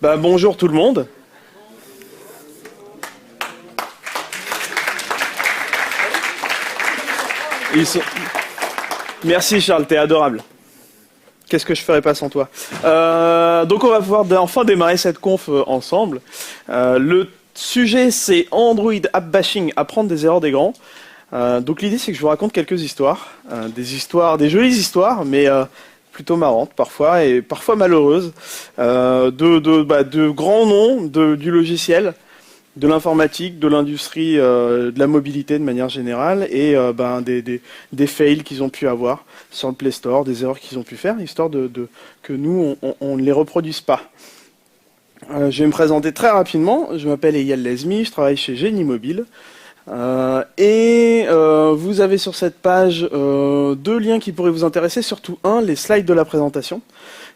Bonjour tout le monde. Merci Charles, t'es adorable. Qu'est-ce que je ferais pas sans toi? Donc on va pouvoir enfin démarrer cette conf ensemble. Le sujet c'est Android App Bashing, apprendre des erreurs des grands. Donc l'idée c'est que je vous raconte quelques histoires, des jolies histoires, mais plutôt marrantes parfois et parfois malheureuses, de grands noms du logiciel, de l'informatique, de l'industrie, de la mobilité de manière générale, et des fails qu'ils ont pu avoir sur le Play Store, des erreurs qu'ils ont pu faire, histoire que nous, on ne les reproduise pas. Je vais me présenter très rapidement. Je m'appelle Eyal Lezmi, je travaille chez Génie Mobile. Vous avez sur cette page deux liens qui pourraient vous intéresser, surtout les slides de la présentation.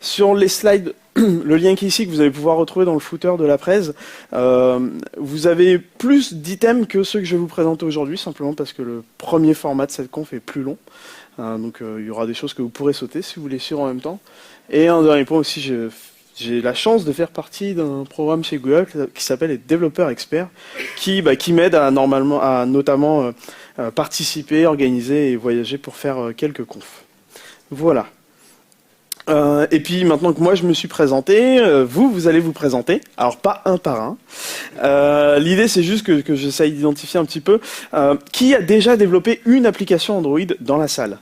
Sur les slides, le lien qui est ici, que vous allez pouvoir retrouver dans le footer de la presse, vous avez plus d'items que ceux que je vais vous présenter aujourd'hui, simplement parce que le premier format de cette conf est plus long. Donc il y aura des choses que vous pourrez sauter si vous voulez suivre en même temps. Et un dernier point aussi, j'ai la chance de faire partie d'un programme chez Google qui s'appelle les développeurs experts, qui m'aide à notamment participer, organiser et voyager pour faire quelques confs. Voilà. Et puis maintenant que moi je me suis présenté, vous allez vous présenter. Alors pas un par un. L'idée c'est juste que j'essaye d'identifier un petit peu qui a déjà développé une application Android dans la salle.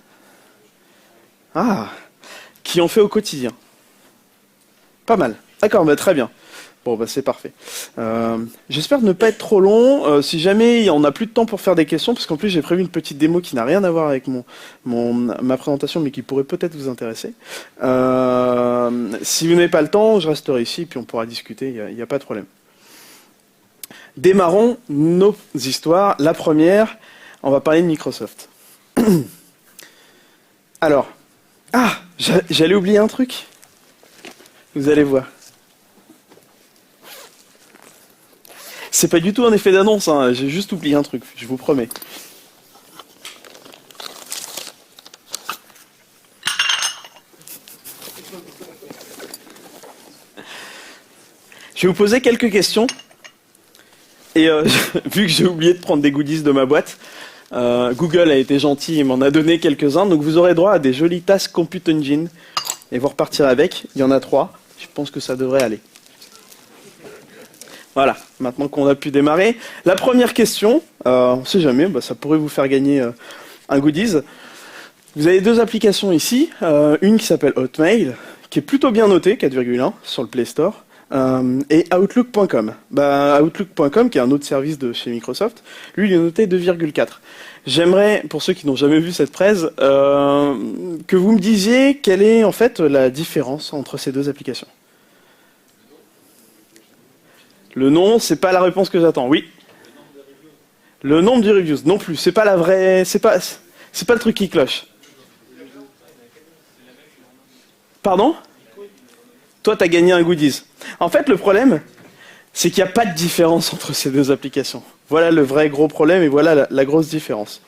Qui en fait au quotidien. Pas mal. D'accord, très bien. Bon, c'est parfait. J'espère ne pas être trop long. Si jamais on n'a plus de temps pour faire des questions, parce qu'en plus j'ai prévu une petite démo qui n'a rien à voir avec ma présentation, mais qui pourrait peut-être vous intéresser. Si vous n'avez pas le temps, je resterai ici, puis on pourra discuter, il n'y a pas de problème. Démarrons nos histoires. La première, on va parler de Microsoft. Alors, j'allais oublier un truc. Vous allez voir. C'est pas du tout un effet d'annonce, j'ai juste oublié un truc, je vous promets. Je vais vous poser quelques questions. Et vu que j'ai oublié de prendre des goodies de ma boîte, Google a été gentil et m'en a donné quelques-uns. Donc vous aurez droit à des jolies tasses Compute Engine. Et vous repartirez avec. Il y en a 3. Je pense que ça devrait aller. Voilà, maintenant qu'on a pu démarrer. La première question, on ne sait jamais, ça pourrait vous faire gagner un goodies. Vous avez deux applications ici. Une qui s'appelle Hotmail, qui est plutôt bien notée, 4,1 sur le Play Store. Et Outlook.com. Outlook.com, qui est un autre service de chez Microsoft, lui, il est noté 2,4. J'aimerais, pour ceux qui n'ont jamais vu cette presse, que vous me disiez quelle est en fait la différence entre ces deux applications. Le nom, c'est pas la réponse que j'attends. Oui. Le nombre de reviews, non plus. C'est pas la vraie. C'est pas le truc qui cloche. Pardon ? Toi, t'as gagné un goodies. En fait, le problème, c'est qu'il n'y a pas de différence entre ces deux applications. Voilà le vrai gros problème et voilà la grosse différence.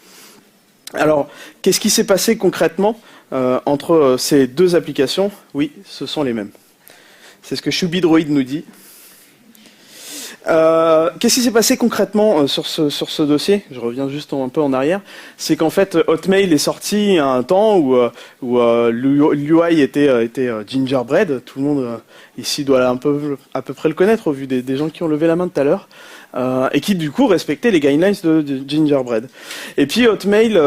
Alors, qu'est-ce qui s'est passé concrètement entre ces deux applications? Oui, ce sont les mêmes. C'est ce que Shubidroid nous dit. Qu'est-ce qui s'est passé concrètement sur ce dossier? Je reviens juste un peu en arrière. C'est qu'en fait, Hotmail est sorti à un temps où l'UI était Gingerbread. Tout le monde ici doit à peu près le connaître au vu des gens qui ont levé la main tout à l'heure. Et qui du coup respectait les guidelines de Gingerbread. Et puis Hotmail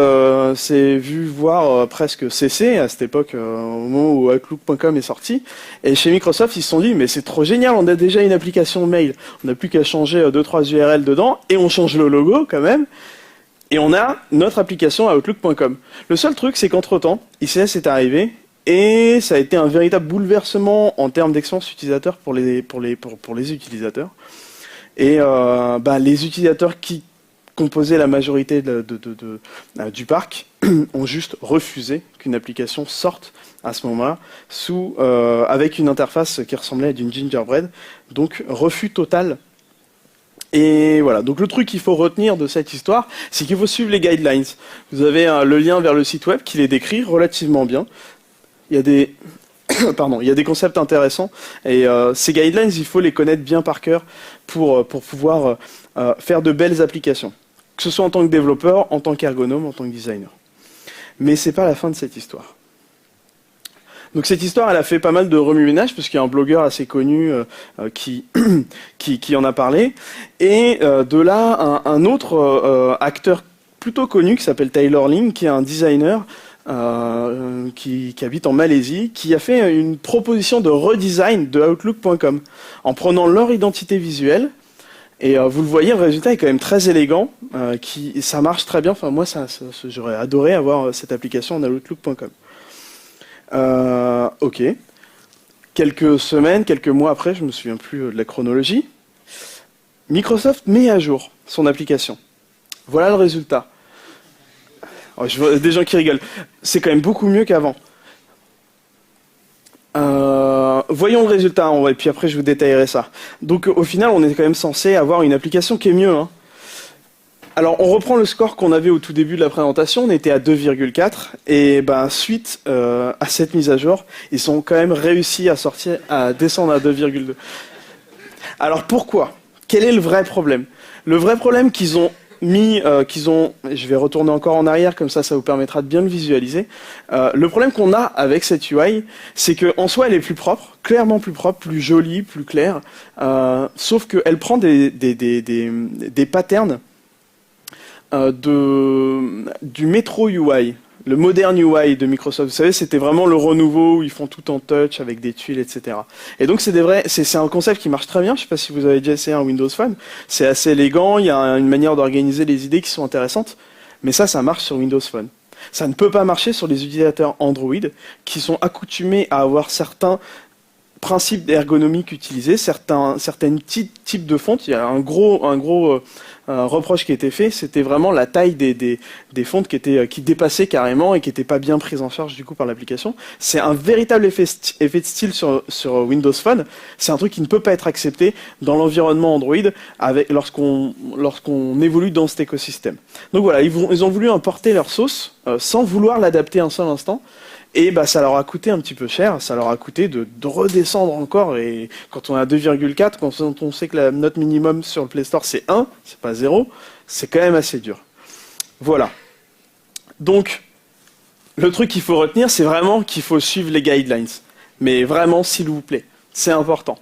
s'est vu voir presque cesser à cette époque, au moment où Outlook.com est sorti. Et chez Microsoft, ils se sont dit, mais c'est trop génial, on a déjà une application mail, on n'a plus qu'à changer 2-3 URL dedans, et on change le logo quand même, et on a notre application Outlook.com. Le seul truc, c'est qu'entre-temps, ICS est arrivé, et ça a été un véritable bouleversement en termes d'expérience utilisateur pour les utilisateurs. Et les utilisateurs qui composaient la majorité du parc ont juste refusé qu'une application sorte à ce moment-là avec une interface qui ressemblait à d'une Gingerbread. Donc refus total. Et voilà, donc le truc qu'il faut retenir de cette histoire, c'est qu'il faut suivre les guidelines. Vous avez le lien vers le site web qui les décrit relativement bien. Il y a des Pardon, il y a des concepts intéressants et ces guidelines, il faut les connaître bien par cœur pour pouvoir faire de belles applications, que ce soit en tant que développeur, en tant qu'ergonome, en tant que designer. Mais c'est pas la fin de cette histoire. Donc cette histoire, elle a fait pas mal de remue-ménage, parce qu'il y a un blogueur assez connu qui en a parlé. Et de là, un autre acteur plutôt connu, qui s'appelle Taylor Ling, qui est un designer qui habite en Malaisie, qui a fait une proposition de redesign de Outlook.com, en prenant leur identité visuelle. Et vous le voyez, le résultat est quand même très élégant, ça marche très bien. Enfin, moi, j'aurais adoré avoir cette application en Outlook.com. Ok. Quelques semaines, quelques mois après, je me souviens plus de la chronologie, Microsoft met à jour son application. Voilà le résultat. Oh, je vois des gens qui rigolent. C'est quand même beaucoup mieux qu'avant. Voyons le résultat, et puis après je vous détaillerai ça. Donc au final, on est quand même censé avoir une application qui est mieux, hein. Alors, on reprend le score qu'on avait au tout début de la présentation, on était à 2,4, et suite à cette mise à jour, ils ont quand même réussi à descendre à 2,2. Alors pourquoi? Quel est le vrai problème? Le vrai problème qu'ils ont mis, je vais retourner encore en arrière, comme ça vous permettra de bien le visualiser. Le problème qu'on a avec cette UI, c'est qu'en soi, elle est plus propre, clairement plus propre, plus jolie, plus claire, sauf qu'elle prend des patterns du Metro UI, le moderne UI de Microsoft. Vous savez, c'était vraiment le renouveau où ils font tout en touch avec des tuiles, etc. Et donc c'est un concept qui marche très bien. Je ne sais pas si vous avez déjà essayé un Windows Phone. C'est assez élégant, il y a une manière d'organiser les idées qui sont intéressantes. Mais ça marche sur Windows Phone. Ça ne peut pas marcher sur les utilisateurs Android qui sont accoutumés à avoir certains principes ergonomiques utilisés, certains types de fontes. Il y a un gros reproche qui a été fait, c'était vraiment la taille des fontes qui dépassaient carrément et qui n'étaient pas bien prises en charge du coup par l'application. C'est un véritable effet de style sur Windows Phone. C'est un truc qui ne peut pas être accepté dans l'environnement Android lorsqu'on évolue dans cet écosystème. Donc voilà, ils ont voulu importer leur sauce sans vouloir l'adapter un seul instant. Et ça leur a coûté un petit peu cher, ça leur a coûté de redescendre encore, et quand on est à 2,4, quand on sait que la note minimum sur le Play Store c'est 1, c'est pas 0, c'est quand même assez dur. Voilà. Donc, le truc qu'il faut retenir, c'est vraiment qu'il faut suivre les guidelines. Mais vraiment, s'il vous plaît, c'est important.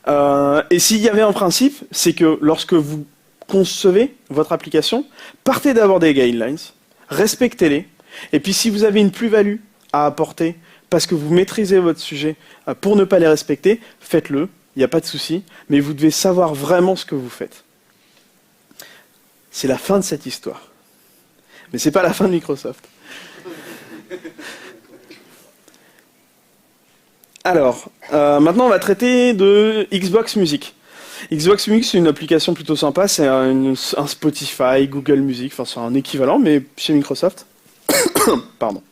Et s'il y avait un principe, c'est que lorsque vous concevez votre application, partez d'abord des guidelines, respectez-les, et puis si vous avez une plus-value à apporter parce que vous maîtrisez votre sujet pour ne pas les respecter, faites-le, il n'y a pas de souci, mais vous devez savoir vraiment ce que vous faites. C'est la fin de cette histoire. Mais c'est pas la fin de Microsoft. Alors, maintenant on va traiter de Xbox Music. Xbox Music, c'est une application plutôt sympa, c'est un Spotify, Google Music, enfin c'est un équivalent, mais chez Microsoft. Pardon.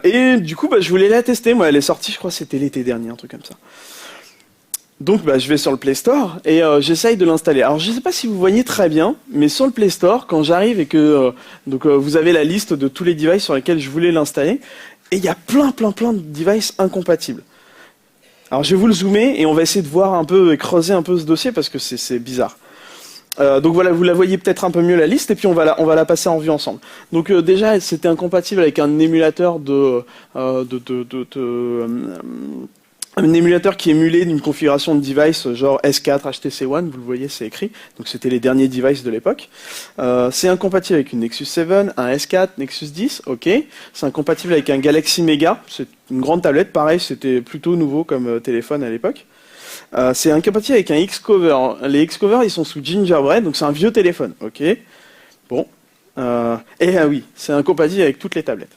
Et du coup, je voulais la tester. Moi, elle est sortie, je crois, c'était l'été dernier, un truc comme ça. Donc, je vais sur le Play Store et j'essaye de l'installer. Alors, je ne sais pas si vous voyez très bien, mais sur le Play Store, quand j'arrive et que vous avez la liste de tous les devices sur lesquels je voulais l'installer, et il y a plein de devices incompatibles. Alors, je vais vous le zoomer et on va essayer de voir un peu et creuser un peu ce dossier parce que c'est bizarre. Donc voilà, vous la voyez peut-être un peu mieux la liste, et puis on va la passer en vue ensemble. Donc déjà, c'était incompatible avec un émulateur un émulateur qui émulait une configuration de device genre S4, HTC One, vous le voyez, c'est écrit. Donc c'était les derniers devices de l'époque. C'est incompatible avec une Nexus 7, un S4, Nexus 10, ok. C'est incompatible avec un Galaxy Mega, c'est une grande tablette, pareil, c'était plutôt nouveau comme téléphone à l'époque. C'est incompatible avec un Xcover. Les Xcover, ils sont sous Gingerbread, donc c'est un vieux téléphone. Ok. Bon. Et oui, c'est incompatible avec toutes les tablettes.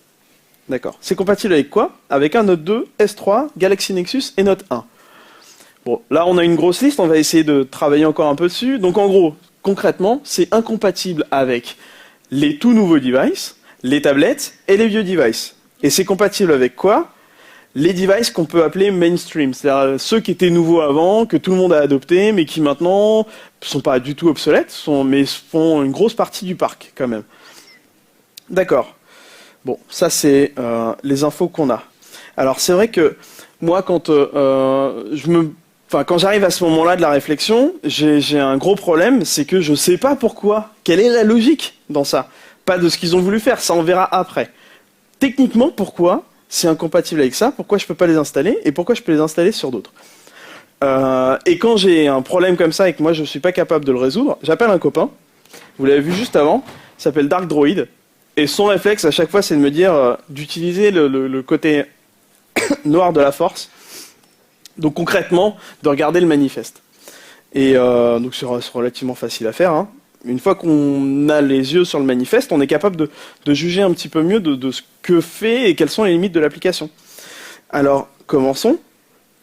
D'accord. C'est compatible avec quoi? Avec un Note 2, S3, Galaxy Nexus et Note 1. Bon, là on a une grosse liste, on va essayer de travailler encore un peu dessus. Donc en gros, concrètement, c'est incompatible avec les tout nouveaux devices, les tablettes et les vieux devices. Et c'est compatible avec quoi? Les devices qu'on peut appeler mainstream, c'est-à-dire ceux qui étaient nouveaux avant, que tout le monde a adopté, mais qui maintenant sont pas du tout obsolètes, mais font une grosse partie du parc quand même. D'accord. Bon, ça c'est les infos qu'on a. Alors c'est vrai que moi quand quand j'arrive à ce moment-là de la réflexion, j'ai un gros problème, c'est que je sais pas pourquoi. Quelle est la logique dans ça? Pas de ce qu'ils ont voulu faire, ça on verra après. Techniquement, pourquoi c'est incompatible avec ça? Pourquoi je peux pas les installer? Et pourquoi je peux les installer sur d'autres? Et quand j'ai un problème comme ça et que moi je suis pas capable de le résoudre, j'appelle un copain. Vous l'avez vu juste avant, il s'appelle Dark Droid. Et son réflexe à chaque fois, c'est de me dire d'utiliser le côté noir de la force. Donc concrètement, de regarder le manifeste. Et donc c'est relativement facile à faire. Hein. Une fois qu'on a les yeux sur le manifeste, on est capable de juger un petit peu mieux de ce que fait et quelles sont les limites de l'application. Alors, commençons.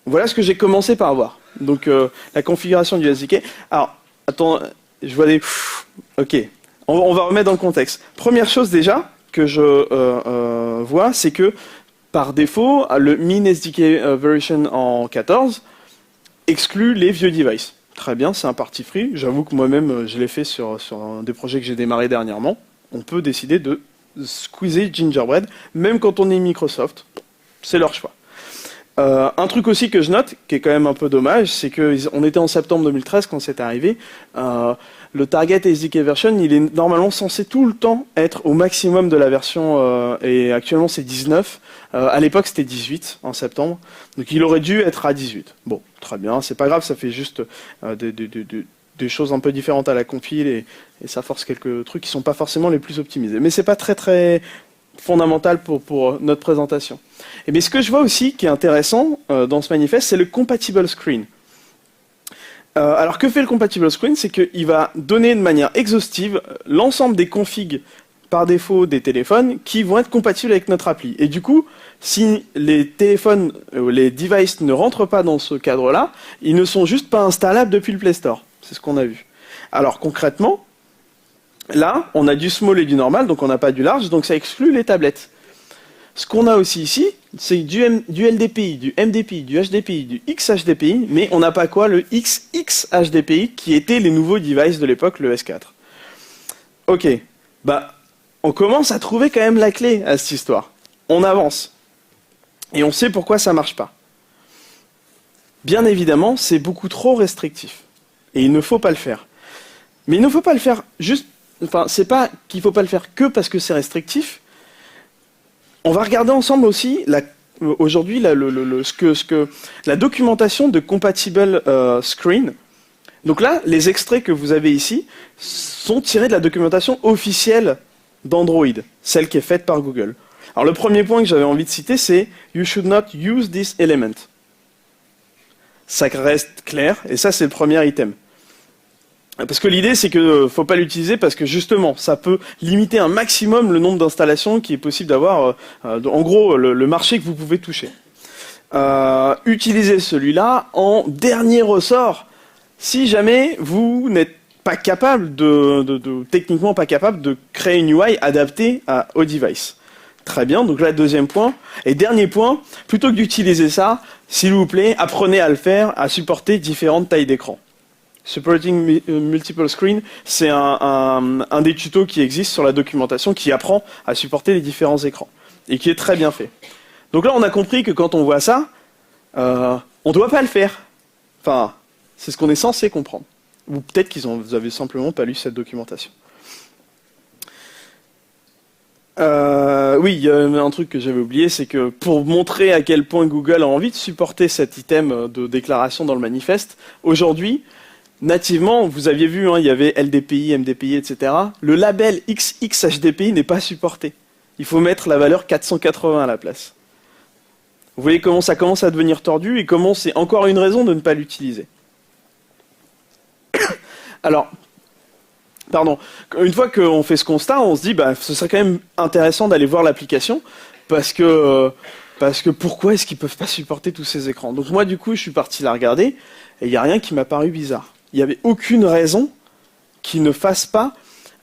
Voilà ce que j'ai commencé par voir. Donc la configuration du SDK. Alors, attends, je vois des... Ok, on va remettre dans le contexte. Première chose déjà que je vois, c'est que par défaut, le Min SDK version en 14 exclut les vieux devices. Très bien, c'est un parti free. J'avoue que moi-même, je l'ai fait sur un des projets que j'ai démarré dernièrement. On peut décider de squeezer Gingerbread, même quand on est Microsoft. C'est leur choix. Un truc aussi que je note, qui est quand même un peu dommage, c'est qu'on était en septembre 2013 quand c'est arrivé. Le Target SDK version, il est normalement censé tout le temps être au maximum de la version, et actuellement c'est 19. À l'époque c'était 18 en septembre, donc il aurait dû être à 18. Bon, très bien, c'est pas grave, ça fait juste des choses un peu différentes à la compile et ça force quelques trucs qui sont pas forcément les plus optimisés. Mais c'est pas très fondamental pour notre présentation. Et bien ce que je vois aussi qui est intéressant dans ce manifeste, c'est le compatible screen. Alors que fait le compatible screen? C'est qu'il va donner de manière exhaustive l'ensemble des configs par défaut des téléphones qui vont être compatibles avec notre appli. Et du coup, si les téléphones, les devices ne rentrent pas dans ce cadre-là, ils ne sont juste pas installables depuis le Play Store. C'est ce qu'on a vu. Alors concrètement, là, on a du small et du normal, donc on n'a pas du large, donc ça exclut les tablettes. Ce qu'on a aussi ici, c'est du LDPI, du MDPI, du HDPI, du XHDPI, mais on n'a pas quoi? Le XXHDPI, qui étaient les nouveaux devices de l'époque, le S4. Ok, bah, on commence à trouver quand même la clé à cette histoire. On avance. Et on sait pourquoi ça marche pas. Bien évidemment, c'est beaucoup trop restrictif. Et il ne faut pas le faire. Mais il ne faut pas le faire juste... Enfin, c'est pas qu'il ne faut pas le faire que parce que c'est restrictif. On va regarder ensemble aussi, aujourd'hui, la documentation de Compatible Screen. Donc là, les extraits que vous avez ici sont tirés de la documentation officielle d'Android, celle qui est faite par Google. Alors le premier point que j'avais envie de citer, c'est « You should not use this element ». Ça reste clair, et ça c'est le premier item. Parce que l'idée, c'est que faut pas l'utiliser parce que justement, ça peut limiter un maximum le nombre d'installations qui est possible d'avoir, en gros, le marché que vous pouvez toucher. Utilisez celui-là en dernier ressort, si jamais vous n'êtes pas capable techniquement pas capable de créer une UI adaptée au device. Très bien, donc là, deuxième point. Et dernier point, plutôt que d'utiliser ça, s'il vous plaît, apprenez à le faire, à supporter différentes tailles d'écran. Supporting Multiple Screen, c'est un des tutos qui existe sur la documentation qui apprend à supporter les différents écrans et qui est très bien fait. Donc là, on a compris que quand on voit ça, on ne doit pas le faire. Enfin, c'est ce qu'on est censé comprendre. Ou peut-être vous avez simplement pas lu cette documentation. Oui, il y a un truc que j'avais oublié, c'est que pour montrer à quel point Google a envie de supporter cet item de déclaration dans le manifeste, aujourd'hui, nativement, vous aviez vu, hein, il y avait LDPI, MDPI, etc. Le label XXHDPI n'est pas supporté. Il faut mettre la valeur 480 à la place. Vous voyez comment ça commence à devenir tordu et comment c'est encore une raison de ne pas l'utiliser. Alors, pardon, une fois qu'on fait ce constat, on se dit, bah, ce serait quand même intéressant d'aller voir l'application parce que pourquoi est-ce qu'ils peuvent pas supporter tous ces écrans? Donc moi, du coup, je suis parti la regarder et il n'y a rien qui m'a paru bizarre. Il n'y avait aucune raison qu'ils ne fassent pas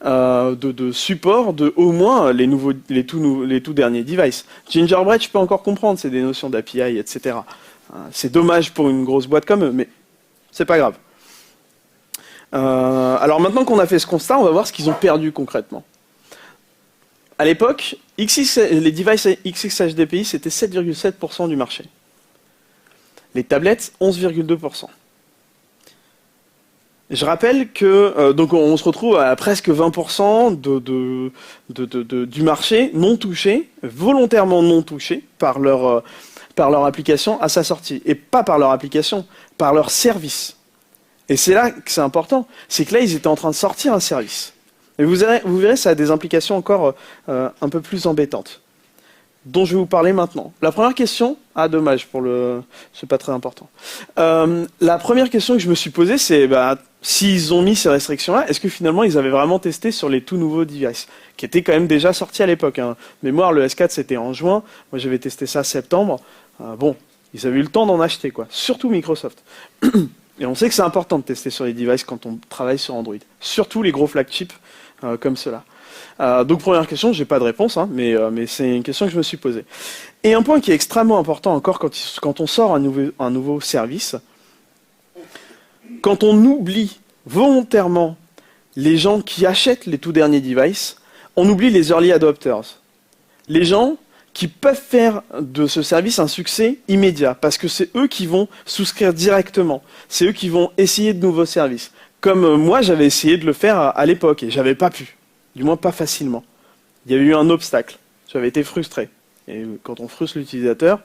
de support de au moins les tout derniers devices. Gingerbread, je peux encore comprendre, c'est des notions d'API, etc. C'est dommage pour une grosse boîte comme eux, mais c'est pas grave. Alors maintenant qu'on a fait ce constat, on va voir ce qu'ils ont perdu concrètement. À l'époque, Les devices XXHDPI, c'était 7,7% du marché. Les tablettes, 11,2%. Je rappelle que donc on se retrouve à presque 20% du marché non touché, volontairement non touché par leur application à sa sortie. Et pas par leur application, par leur service. Et c'est là que c'est important. C'est que là, ils étaient en train de sortir un service. Et vous verrez, ça a des implications encore un peu plus embêtantes, dont je vais vous parler maintenant. La première question, dommage c'est pas très important. La première question que je me suis posée, c'est s'ils ont mis ces restrictions-là, est-ce que finalement ils avaient vraiment testé sur les tout nouveaux devices, qui étaient quand même déjà sortis à l'époque. Mémoire, le S4 c'était en juin, moi j'avais testé ça en septembre. Bon, ils avaient eu le temps d'en acheter, quoi. Surtout Microsoft. Et on sait que c'est important de tester sur les devices quand on travaille sur Android, surtout les gros flagships comme cela. Donc première question, j'ai pas de réponse, mais c'est une question que je me suis posée. Et un point qui est extrêmement important encore quand on sort un nouveau service, quand on oublie volontairement les gens qui achètent les tout derniers devices, on oublie les early adopters. Les gens qui peuvent faire de ce service un succès immédiat, parce que c'est eux qui vont souscrire directement, c'est eux qui vont essayer de nouveaux services. Comme moi, j'avais essayé de le faire à l'époque, et j'avais pas pu. Du moins pas facilement. Il y avait eu un obstacle. J'avais été frustré. Et quand on frustre l'utilisateur,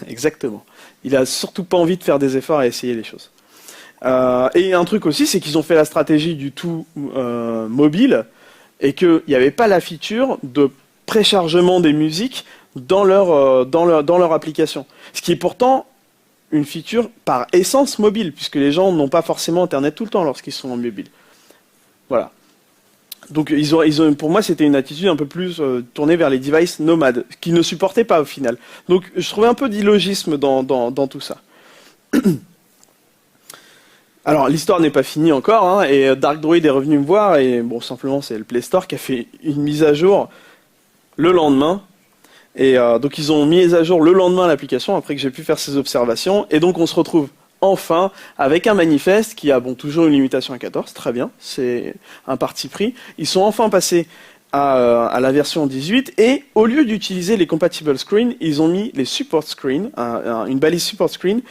exactement. Il a surtout pas envie de faire des efforts à essayer les choses. Et un truc aussi, c'est qu'ils ont fait la stratégie du tout mobile, et qu'il n'y avait pas la feature de préchargement des musiques dans leur application. Ce qui est pourtant une feature par essence mobile, puisque les gens n'ont pas forcément Internet tout le temps lorsqu'ils sont en mobile. Voilà. Donc pour moi, c'était une attitude un peu plus tournée vers les devices nomades, qu'ils ne supportaient pas au final. Donc je trouvais un peu d'illogisme dans tout ça. Alors l'histoire n'est pas finie encore, et Dark Droid est revenu me voir, et bon, simplement c'est le Play Store qui a fait une mise à jour le lendemain. Et donc ils ont mis à jour le lendemain l'application, après que j'ai pu faire ces observations, et donc on se retrouve enfin avec un manifeste qui a toujours une limitation à 14, très bien, c'est un parti pris. Ils sont enfin passés à la version 18, et au lieu d'utiliser les compatible screens, ils ont mis les support screens, une balise support screen,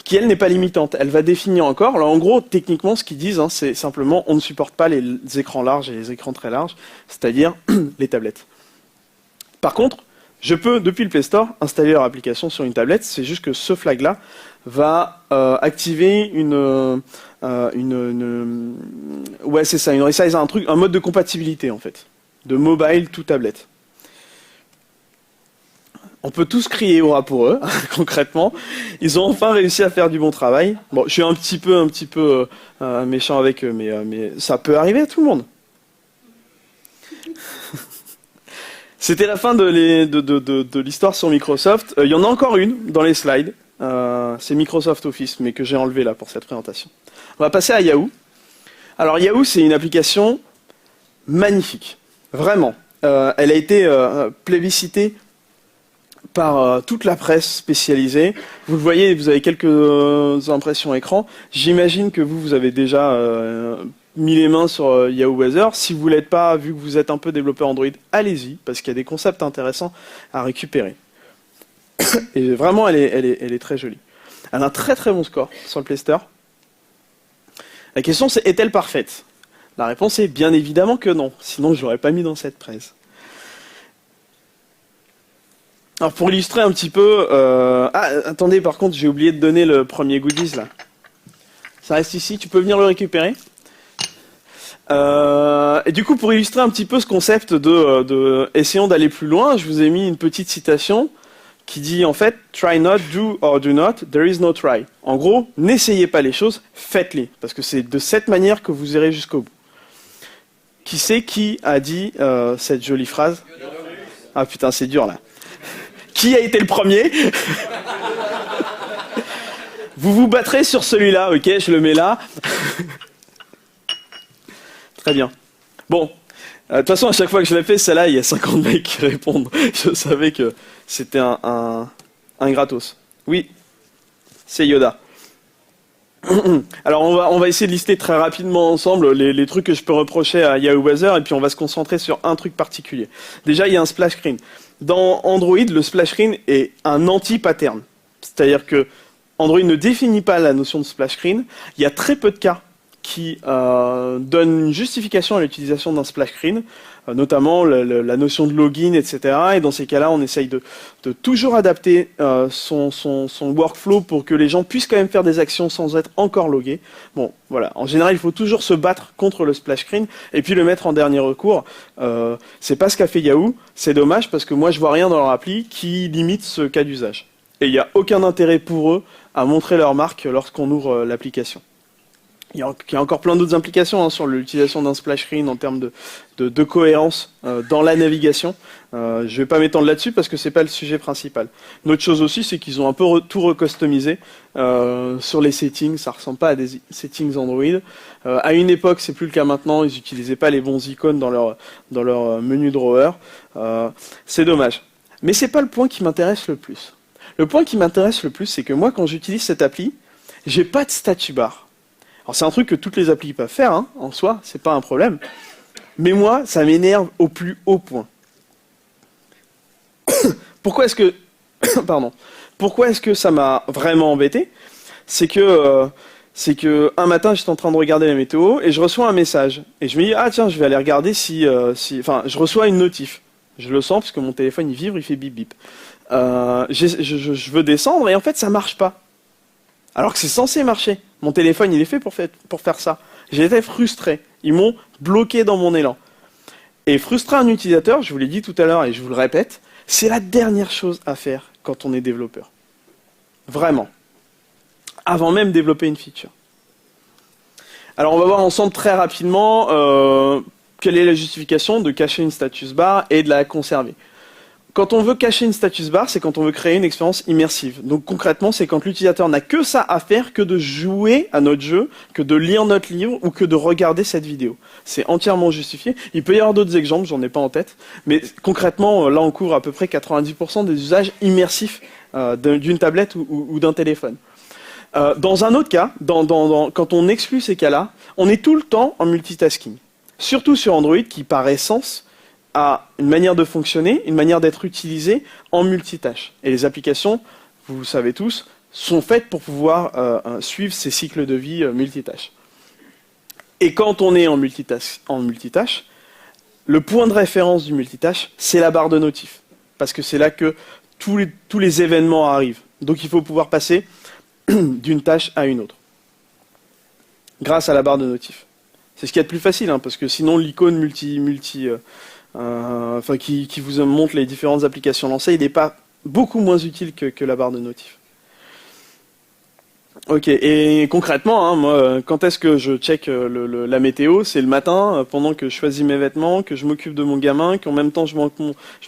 qui elle n'est pas limitante, elle va définir encore. Alors en gros, techniquement, ce qu'ils disent, c'est simplement on ne supporte pas les écrans larges et les écrans très larges, c'est-à-dire les tablettes. Par contre, je peux, depuis le Play Store, installer leur application sur une tablette. C'est juste que ce flag-là va activer ouais, c'est ça, une resize, un mode de compatibilité, en fait, de mobile to tablette. On peut tous crier hurrah pour eux, concrètement. Ils ont enfin réussi à faire du bon travail. Bon, je suis un petit peu méchant avec eux, mais ça peut arriver à tout le monde. C'était la fin de l'histoire sur Microsoft. Il y en a encore une dans les slides. C'est Microsoft Office, mais que j'ai enlevé là pour cette présentation. On va passer à Yahoo. Alors Yahoo, c'est une application magnifique, vraiment. Elle a été plébiscitée par toute la presse spécialisée. Vous le voyez, vous avez quelques impressions écran. J'imagine que vous avez déjà mis les mains sur Yahoo Weather. Si vous ne l'êtes pas, vu que vous êtes un peu développeur Android, allez-y, parce qu'il y a des concepts intéressants à récupérer. Et vraiment, elle est très jolie. Elle a un très très bon score sur le Play Store. La question c'est, est-elle parfaite? La réponse est bien évidemment que non, sinon je l'aurais pas mis dans cette presse. Alors pour illustrer un petit peu... attendez, par contre, j'ai oublié de donner le premier goodies là. Ça reste ici, tu peux venir le récupérer. Et du coup, pour illustrer un petit peu ce concept de essayons d'aller plus loin, je vous ai mis une petite citation qui dit en fait « Try not, do or do not, there is no try ». En gros, n'essayez pas les choses, faites-les, parce que c'est de cette manière que vous irez jusqu'au bout. Qui c'est qui a dit cette jolie phrase? Ah putain, c'est dur là. Qui a été le premier? Vous vous battrez sur celui-là, ok, je le mets là. Très bien. Bon, de toute façon, à chaque fois que je l'ai fait, celle-là, il y a 50 mecs qui répondent. Je savais que c'était un gratos. Oui, c'est Yoda. Alors on va essayer de lister très rapidement ensemble les trucs que je peux reprocher à Yahoo Weather et puis on va se concentrer sur un truc particulier. Déjà il y a un splash screen. Dans Android, le splash screen est un anti-pattern. C'est-à-dire que Android ne définit pas la notion de splash screen. Il y a très peu de cas qui donnent une justification à l'utilisation d'un splash screen, notamment la notion de login, etc. Et dans ces cas-là, on essaye de toujours adapter son workflow pour que les gens puissent quand même faire des actions sans être encore logués. Bon, voilà. En général, il faut toujours se battre contre le splash screen et puis le mettre en dernier recours. C'est pas ce qu'a fait Yahoo. C'est dommage parce que moi, je vois rien dans leur appli qui limite ce cas d'usage. Et il n'y a aucun intérêt pour eux à montrer leur marque lorsqu'on ouvre l'application. Il y a encore plein d'autres implications sur l'utilisation d'un splash screen en termes de cohérence dans la navigation. Je vais pas m'étendre là-dessus parce que c'est pas le sujet principal. Une autre chose aussi, c'est qu'ils ont un peu tout recustomisé sur les settings. Ça ressemble pas à des settings Android. À une époque, c'est plus le cas maintenant. Ils n'utilisaient pas les bons icônes dans leur menu drawer. C'est dommage. Mais c'est pas le point qui m'intéresse le plus. Le point qui m'intéresse le plus, c'est que moi, quand j'utilise cette appli, j'ai pas de statut bar. Alors c'est un truc que toutes les applis peuvent faire, hein, en soi, c'est pas un problème. Mais moi, ça m'énerve au plus haut point. Pourquoi est-ce que... Pardon. Pourquoi est-ce que ça m'a vraiment embêté? C'est que un matin, j'étais en train de regarder la météo et je reçois un message. Et je me dis, ah tiens, je vais aller regarder Enfin, je reçois une notif. Je le sens parce que mon téléphone, il vibre, il fait bip bip. Je veux descendre et en fait, ça marche pas. Alors que c'est censé marcher. Mon téléphone, il est fait pour faire ça. J'ai été frustré. Ils m'ont bloqué dans mon élan. Et frustrer un utilisateur, je vous l'ai dit tout à l'heure et je vous le répète, c'est la dernière chose à faire quand on est développeur. Vraiment. Avant même de développer une feature. Alors on va voir ensemble très rapidement quelle est la justification de cacher une status bar et de la conserver. Quand on veut cacher une status bar, c'est quand on veut créer une expérience immersive. Donc concrètement, c'est quand l'utilisateur n'a que ça à faire que de jouer à notre jeu, que de lire notre livre ou que de regarder cette vidéo. C'est entièrement justifié. Il peut y avoir d'autres exemples, j'en ai pas en tête. Mais concrètement, là on couvre à peu près 90% des usages immersifs d'une tablette ou d'un téléphone. Dans un autre cas, quand on exclut ces cas-là, on est tout le temps en multitasking. Surtout sur Android qui par essence a une manière de fonctionner, une manière d'être utilisée en multitâche. Et les applications, vous le savez tous, sont faites pour pouvoir suivre ces cycles de vie multitâche. Et quand on est en multitâche, le point de référence du multitâche, c'est la barre de notif. Parce que c'est là que tous les événements arrivent. Donc il faut pouvoir passer d'une tâche à une autre. Grâce à la barre de notif. C'est ce qu'il y a de plus facile, hein, parce que sinon l'icône qui vous montre les différentes applications lancées, il n'est pas beaucoup moins utile que la barre de notif. Ok, et concrètement, hein, moi, quand est-ce que je check la météo? C'est le matin, pendant que je choisis mes vêtements, que je m'occupe de mon gamin, qu'en même temps je mange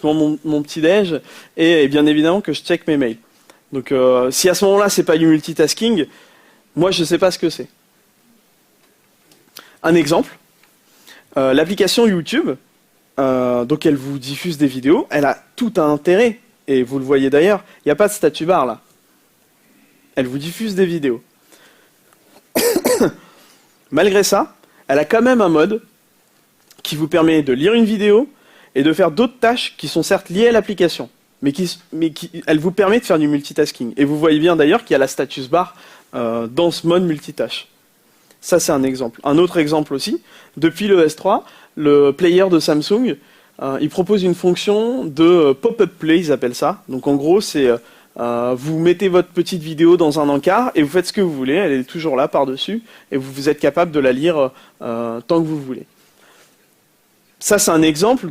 mon petit-déj, et bien évidemment que je check mes mails. Donc si à ce moment-là c'est pas du multitasking, moi je sais pas ce que c'est. Un exemple, l'application YouTube, donc elle vous diffuse des vidéos, elle a tout un intérêt, et vous le voyez d'ailleurs, il n'y a pas de statut bar là. Elle vous diffuse des vidéos. Malgré ça, elle a quand même un mode qui vous permet de lire une vidéo et de faire d'autres tâches qui sont certes liées à l'application, mais elle vous permet de faire du multitasking. Et vous voyez bien d'ailleurs qu'il y a la status bar dans ce mode multitâche. Ça c'est un exemple. Un autre exemple aussi, depuis le S3, le player de Samsung, il propose une fonction de pop-up play, ils appellent ça. Donc en gros, c'est vous mettez votre petite vidéo dans un encart et vous faites ce que vous voulez, elle est toujours là par-dessus, et vous êtes capable de la lire tant que vous voulez. Ça c'est un exemple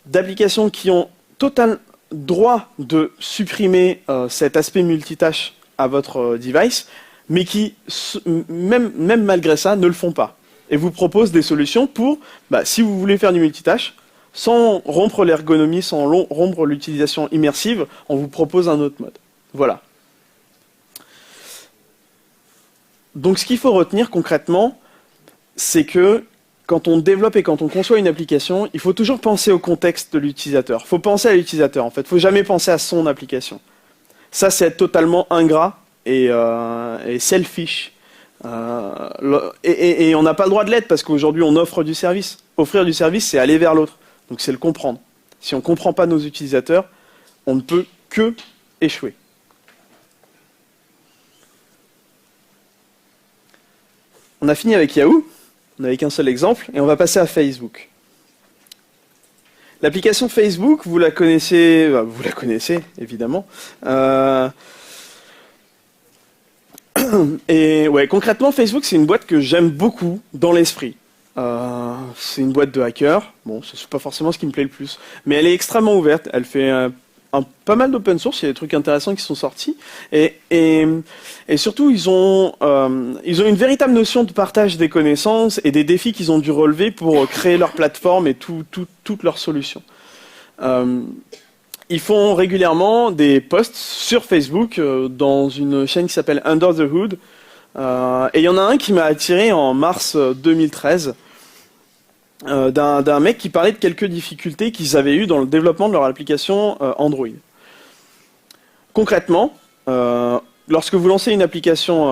d'applications qui ont total droit de supprimer cet aspect multitâche à votre device, mais qui, même malgré ça, ne le font pas. Et vous proposent des solutions pour, si vous voulez faire du multitâche, sans rompre l'ergonomie, sans rompre l'utilisation immersive, on vous propose un autre mode. Voilà. Donc ce qu'il faut retenir concrètement, c'est que quand on développe et quand on conçoit une application, il faut toujours penser au contexte de l'utilisateur. Il faut penser à l'utilisateur, en fait. Il ne faut jamais penser à son application. Ça, c'est être totalement ingrat et selfish Et on n'a pas le droit de l'être parce qu'aujourd'hui on offre du service. Offrir du service, c'est aller vers l'autre. Donc c'est le comprendre. Si on ne comprend pas nos utilisateurs, on ne peut que échouer. On a fini avec Yahoo, on n'avait qu'un seul exemple, et on va passer à Facebook. L'application Facebook, vous la connaissez évidemment. Et ouais, concrètement, Facebook, c'est une boîte que j'aime beaucoup dans l'esprit. C'est une boîte de hackers. Bon, c'est pas forcément ce qui me plaît le plus, mais elle est extrêmement ouverte. Elle fait pas mal d'open source. Il y a des trucs intéressants qui sont sortis, et surtout ils ont une véritable notion de partage des connaissances et des défis qu'ils ont dû relever pour créer leur plateforme et toutes leurs solutions. Ils font régulièrement des posts sur Facebook dans une chaîne qui s'appelle Under the Hood. Et il y en a un qui m'a attiré en mars 2013 d'un mec qui parlait de quelques difficultés qu'ils avaient eues dans le développement de leur application Android. Concrètement, lorsque vous lancez une application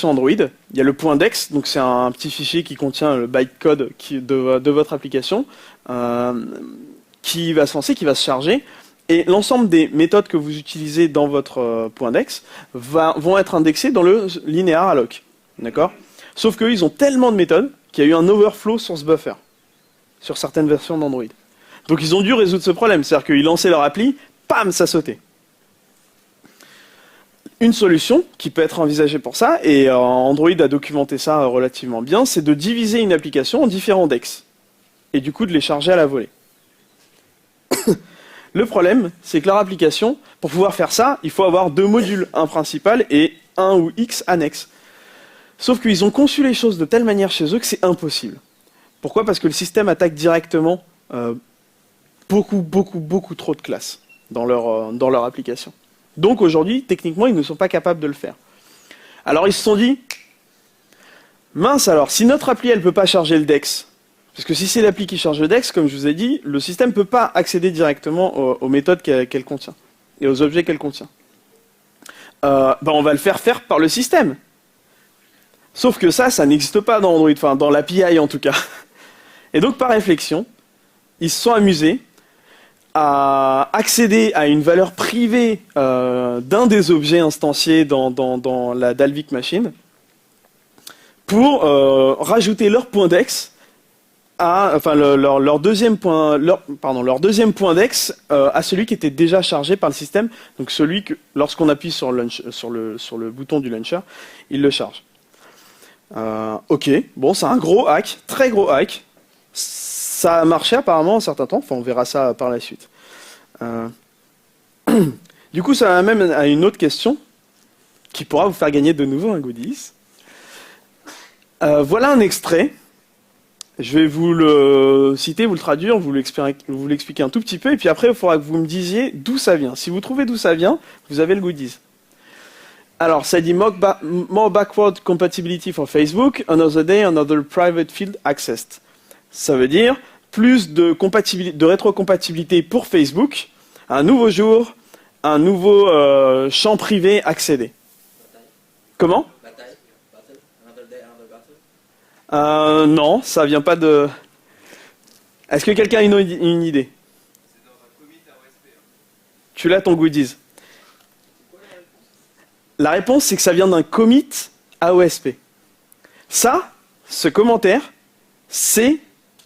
Android, il y a le .dex, donc c'est un petit fichier qui contient le bytecode de votre application, qui va se lancer, qui va se charger, et l'ensemble des méthodes que vous utilisez dans votre .dex vont être indexées dans le linéaire alloc. D'accord ? Sauf qu'eux, ils ont tellement de méthodes qu'il y a eu un overflow sur ce buffer, sur certaines versions d'Android. Donc ils ont dû résoudre ce problème, c'est-à-dire qu'ils lançaient leur appli, pam, ça sautait. Une solution qui peut être envisagée pour ça, et Android a documenté ça relativement bien, c'est de diviser une application en différents dex, et du coup de les charger à la volée. Le problème, c'est que leur application, pour pouvoir faire ça, il faut avoir 2 modules, un principal et un ou X annexes. Sauf qu'ils ont conçu les choses de telle manière chez eux que c'est impossible. Pourquoi ? Parce que le système attaque directement beaucoup trop de classes dans leur application. Donc aujourd'hui, techniquement, ils ne sont pas capables de le faire. Alors ils se sont dit, mince alors, si notre appli elle peut pas charger le DEX, parce que si c'est l'appli qui charge le DEX, comme je vous ai dit, le système ne peut pas accéder directement aux méthodes qu'elle contient et aux objets qu'elle contient. On va le faire par le système. Sauf que ça n'existe pas dans Android, enfin dans l'API en tout cas. Et donc par réflexion, ils se sont amusés à accéder à une valeur privée d'un des objets instanciés dans la Dalvik Machine pour rajouter leur point DEX leur deuxième point DEX à celui qui était déjà chargé par le système, donc celui que lorsqu'on appuie sur le bouton du launcher, il le charge. Ok, bon, c'est un gros hack, très gros hack. Ça a marché apparemment un certain temps, enfin on verra ça par la suite. Du coup, ça m'amène à une autre question qui pourra vous faire gagner de nouveau un goodies. Voilà un extrait. Je vais vous le citer, vous le traduire, vous l'expliquer un tout petit peu, et puis après, il faudra que vous me disiez d'où ça vient. Si vous trouvez d'où ça vient, vous avez le goodies. Alors, ça dit more backward compatibility for Facebook, another day, another private field accessed. Ça veut dire plus de rétrocompatibilité pour Facebook, un nouveau jour, un nouveau champ privé accédé. Comment ? Non, ça vient pas de... Est-ce que quelqu'un a une idée ? C'est dans un commit à OSP. Tu l'as ton goodies. La réponse, c'est que ça vient d'un commit à OSP. Ça, ce commentaire, c'est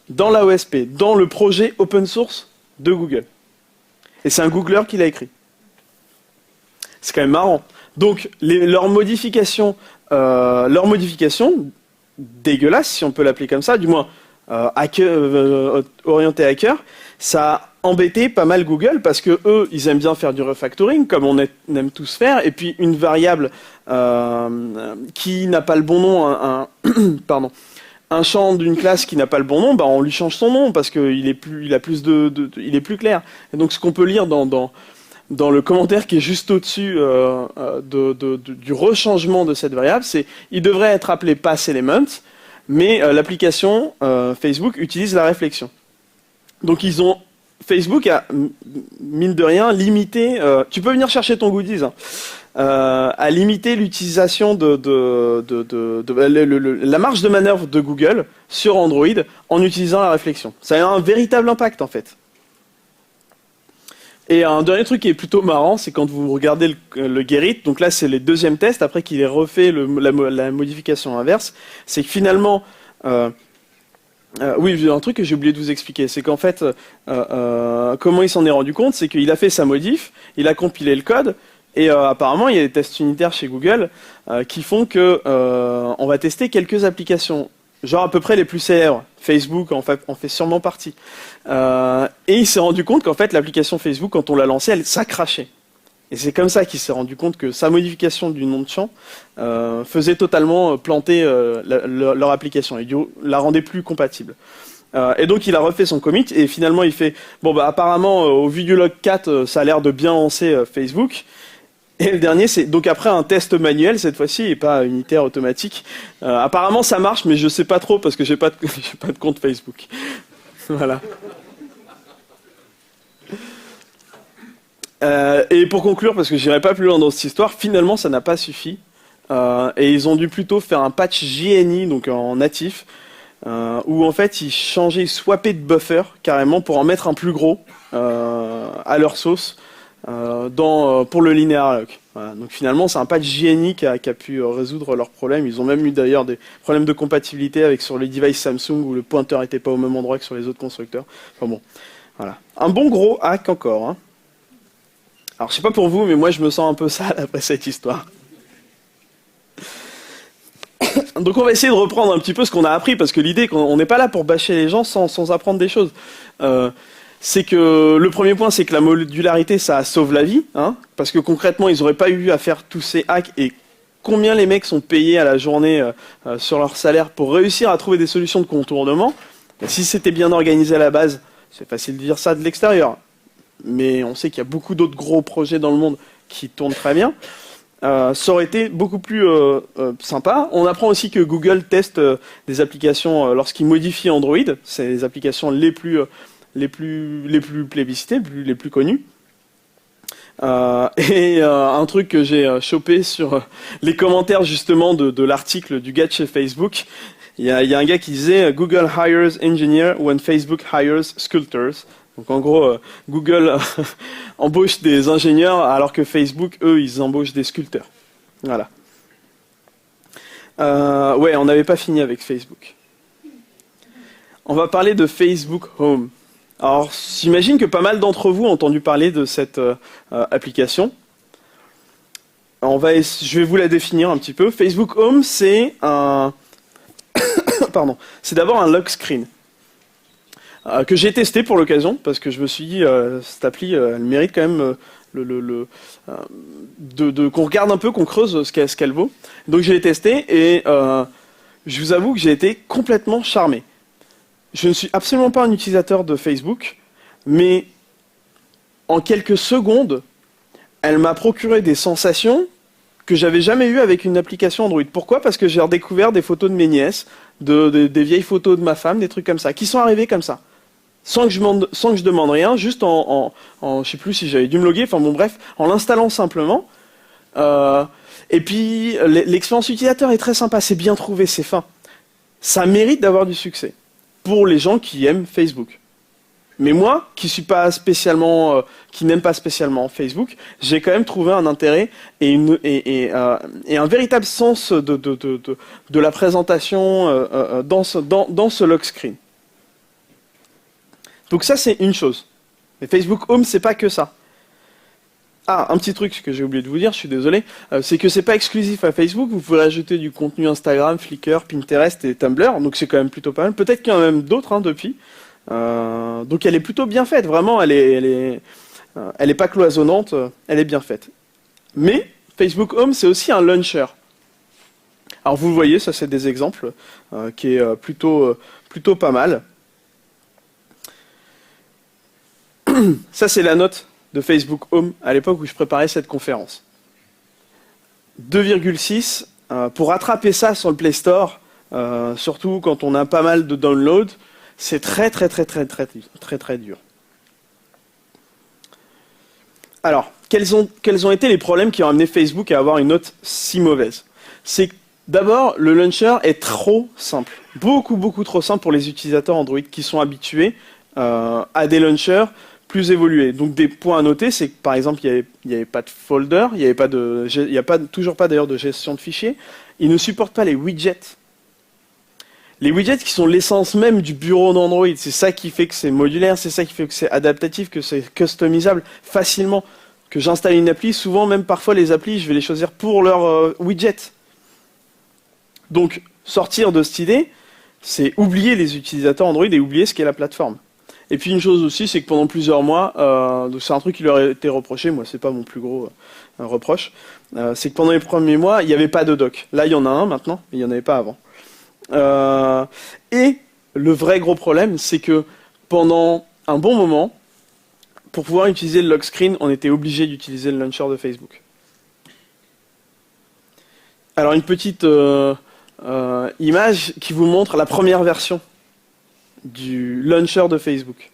dans l'AOSP, dans le projet open source de Google. Et c'est un Googler qui l'a écrit. C'est quand même marrant. Donc, leurs modifications dégueulasses, si on peut l'appeler comme ça, du moins orienté hacker, ça a embêté pas mal Google parce que eux, ils aiment bien faire du refactoring, comme on aime tous faire, et puis une variable qui n'a pas le bon nom, un champ d'une classe qui n'a pas le bon nom, on lui change son nom parce qu'il est plus clair. Et donc ce qu'on peut lire dans le commentaire qui est juste au-dessus du rechangement de cette variable, c'est il devrait être appelé passElement, mais l'application Facebook utilise la réflexion. Donc ils ont Facebook a, mine de rien, limité... tu peux venir chercher ton goodies, hein, a limité l'utilisation la marge de manœuvre de Google sur Android en utilisant la réflexion. Ça a un véritable impact, en fait. Et un dernier truc qui est plutôt marrant, c'est quand vous regardez le Gerrit, donc là c'est les deuxièmes tests, après qu'il ait refait la modification inverse, c'est que finalement... oui, un truc que j'ai oublié de vous expliquer, c'est qu'en fait, comment il s'en est rendu compte, c'est qu'il a fait sa modif, il a compilé le code, et apparemment il y a des tests unitaires chez Google qui font que on va tester quelques applications, genre à peu près les plus célèbres. Facebook en fait sûrement partie. Et il s'est rendu compte qu'en fait l'application Facebook, quand on l'a lancée, ça crachait. Et c'est comme ça qu'il s'est rendu compte que sa modification du nom de champ faisait totalement planter leur application et la rendait plus compatible. Et donc il a refait son commit et finalement il fait bon bah apparemment au vu du log 4 ça a l'air de bien lancer Facebook. Et le dernier c'est donc après un test manuel cette fois-ci et pas unitaire automatique. Apparemment ça marche mais je sais pas trop parce que j'ai pas de compte Facebook. Voilà. Et pour conclure, parce que j'irai pas plus loin dans cette histoire, finalement ça n'a pas suffi. Et ils ont dû plutôt faire un patch JNI, donc en natif, où en fait ils changeaient, ils swappaient de buffer carrément pour en mettre un plus gros à leur sauce pour le linear lock. Voilà. Donc finalement c'est un patch JNI qui a pu résoudre leurs problèmes. Ils ont même eu d'ailleurs des problèmes de compatibilité avec sur les devices Samsung où le pointeur n'était pas au même endroit que sur les autres constructeurs. Enfin bon, voilà. Un bon gros hack encore, hein. Alors je sais pas pour vous, mais moi je me sens un peu sale après cette histoire. Donc on va essayer de reprendre un petit peu ce qu'on a appris, parce que l'idée qu'on n'est pas là pour bâcher les gens sans apprendre des choses. C'est que le premier point, c'est que la modularité, ça sauve la vie, hein, parce que concrètement, ils n'auraient pas eu à faire tous ces hacks, et combien les mecs sont payés à la journée sur leur salaire pour réussir à trouver des solutions de contournement. Et si c'était bien organisé à la base, c'est facile de dire ça de l'extérieur, mais on sait qu'il y a beaucoup d'autres gros projets dans le monde qui tournent très bien. Ça aurait été beaucoup plus sympa. On apprend aussi que Google teste des applications lorsqu'il modifie Android. C'est les applications les plus plébiscitées, les plus connues. Un truc que j'ai chopé sur les commentaires justement de l'article du gars de chez Facebook, il y a un gars qui disait « Google hires engineers when Facebook hires sculptors ». Donc en gros, Google embauche des ingénieurs alors que Facebook, eux, ils embauchent des sculpteurs. Voilà. Ouais, on n'avait pas fini avec Facebook. On va parler de Facebook Home. Alors, j'imagine que pas mal d'entre vous ont entendu parler de cette application. Je vais vous la définir un petit peu. Facebook Home, c'est c'est d'abord un lock screen. Que j'ai testé pour l'occasion, parce que je me suis dit, cette appli, elle mérite quand même qu'on regarde un peu, qu'on creuse ce qu'elle vaut. Donc je l'ai testé et je vous avoue que j'ai été complètement charmé. Je ne suis absolument pas un utilisateur de Facebook, mais en quelques secondes, elle m'a procuré des sensations que j'avais jamais eues avec une application Android. Pourquoi ? Parce que j'ai redécouvert des photos de mes nièces, des vieilles photos de ma femme, des trucs comme ça, qui sont arrivées comme ça. Sans que je demande rien, juste je sais plus si j'avais dû me loguer, enfin bon bref, en l'installant simplement. Et puis l'expérience utilisateur est très sympa, c'est bien trouvé, c'est fin. Ça mérite d'avoir du succès pour les gens qui aiment Facebook. Mais moi, qui n'aime pas spécialement Facebook, j'ai quand même trouvé un intérêt et un véritable sens de la présentation dans ce lock screen. Donc ça, c'est une chose. Mais Facebook Home, c'est pas que ça. Ah, un petit truc que j'ai oublié de vous dire, je suis désolé, c'est que c'est pas exclusif à Facebook. Vous pouvez ajouter du contenu Instagram, Flickr, Pinterest et Tumblr. Donc c'est quand même plutôt pas mal. Peut-être qu'il y en a même d'autres depuis. Donc elle est plutôt bien faite. Vraiment, elle est pas cloisonnante. Elle est bien faite. Mais Facebook Home, c'est aussi un launcher. Alors vous le voyez, ça c'est des exemples qui est plutôt pas mal. Ça, c'est la note de Facebook Home à l'époque où je préparais cette conférence. 2,6. Pour rattraper ça sur le Play Store, surtout quand on a pas mal de downloads, c'est très dur. Alors, quels ont été les problèmes qui ont amené Facebook à avoir une note si mauvaise? C'est que d'abord, le launcher est trop simple. Beaucoup trop simple pour les utilisateurs Android qui sont habitués à des launchers plus évolués. Donc des points à noter, c'est que par exemple, il n'y avait pas de folder, il n'y a toujours pas d'ailleurs de gestion de fichiers. Il ne supporte pas les widgets. Les widgets qui sont l'essence même du bureau d'Android, c'est ça qui fait que c'est modulaire, c'est ça qui fait que c'est adaptatif, que c'est customisable facilement. Que j'installe une appli, souvent même parfois les applis, je vais les choisir pour leur widget. Donc sortir de cette idée, c'est oublier les utilisateurs Android et oublier ce qu'est la plateforme. Et puis une chose aussi, c'est que pendant plusieurs mois, c'est un truc qui leur a été reproché, moi c'est pas mon plus gros reproche, c'est que pendant les premiers mois, il n'y avait pas de dock. Là il y en a un maintenant, mais il n'y en avait pas avant. Et le vrai gros problème, c'est que pendant un bon moment, pour pouvoir utiliser le lock screen, on était obligé d'utiliser le launcher de Facebook. Alors une petite image qui vous montre la première version du launcher de Facebook.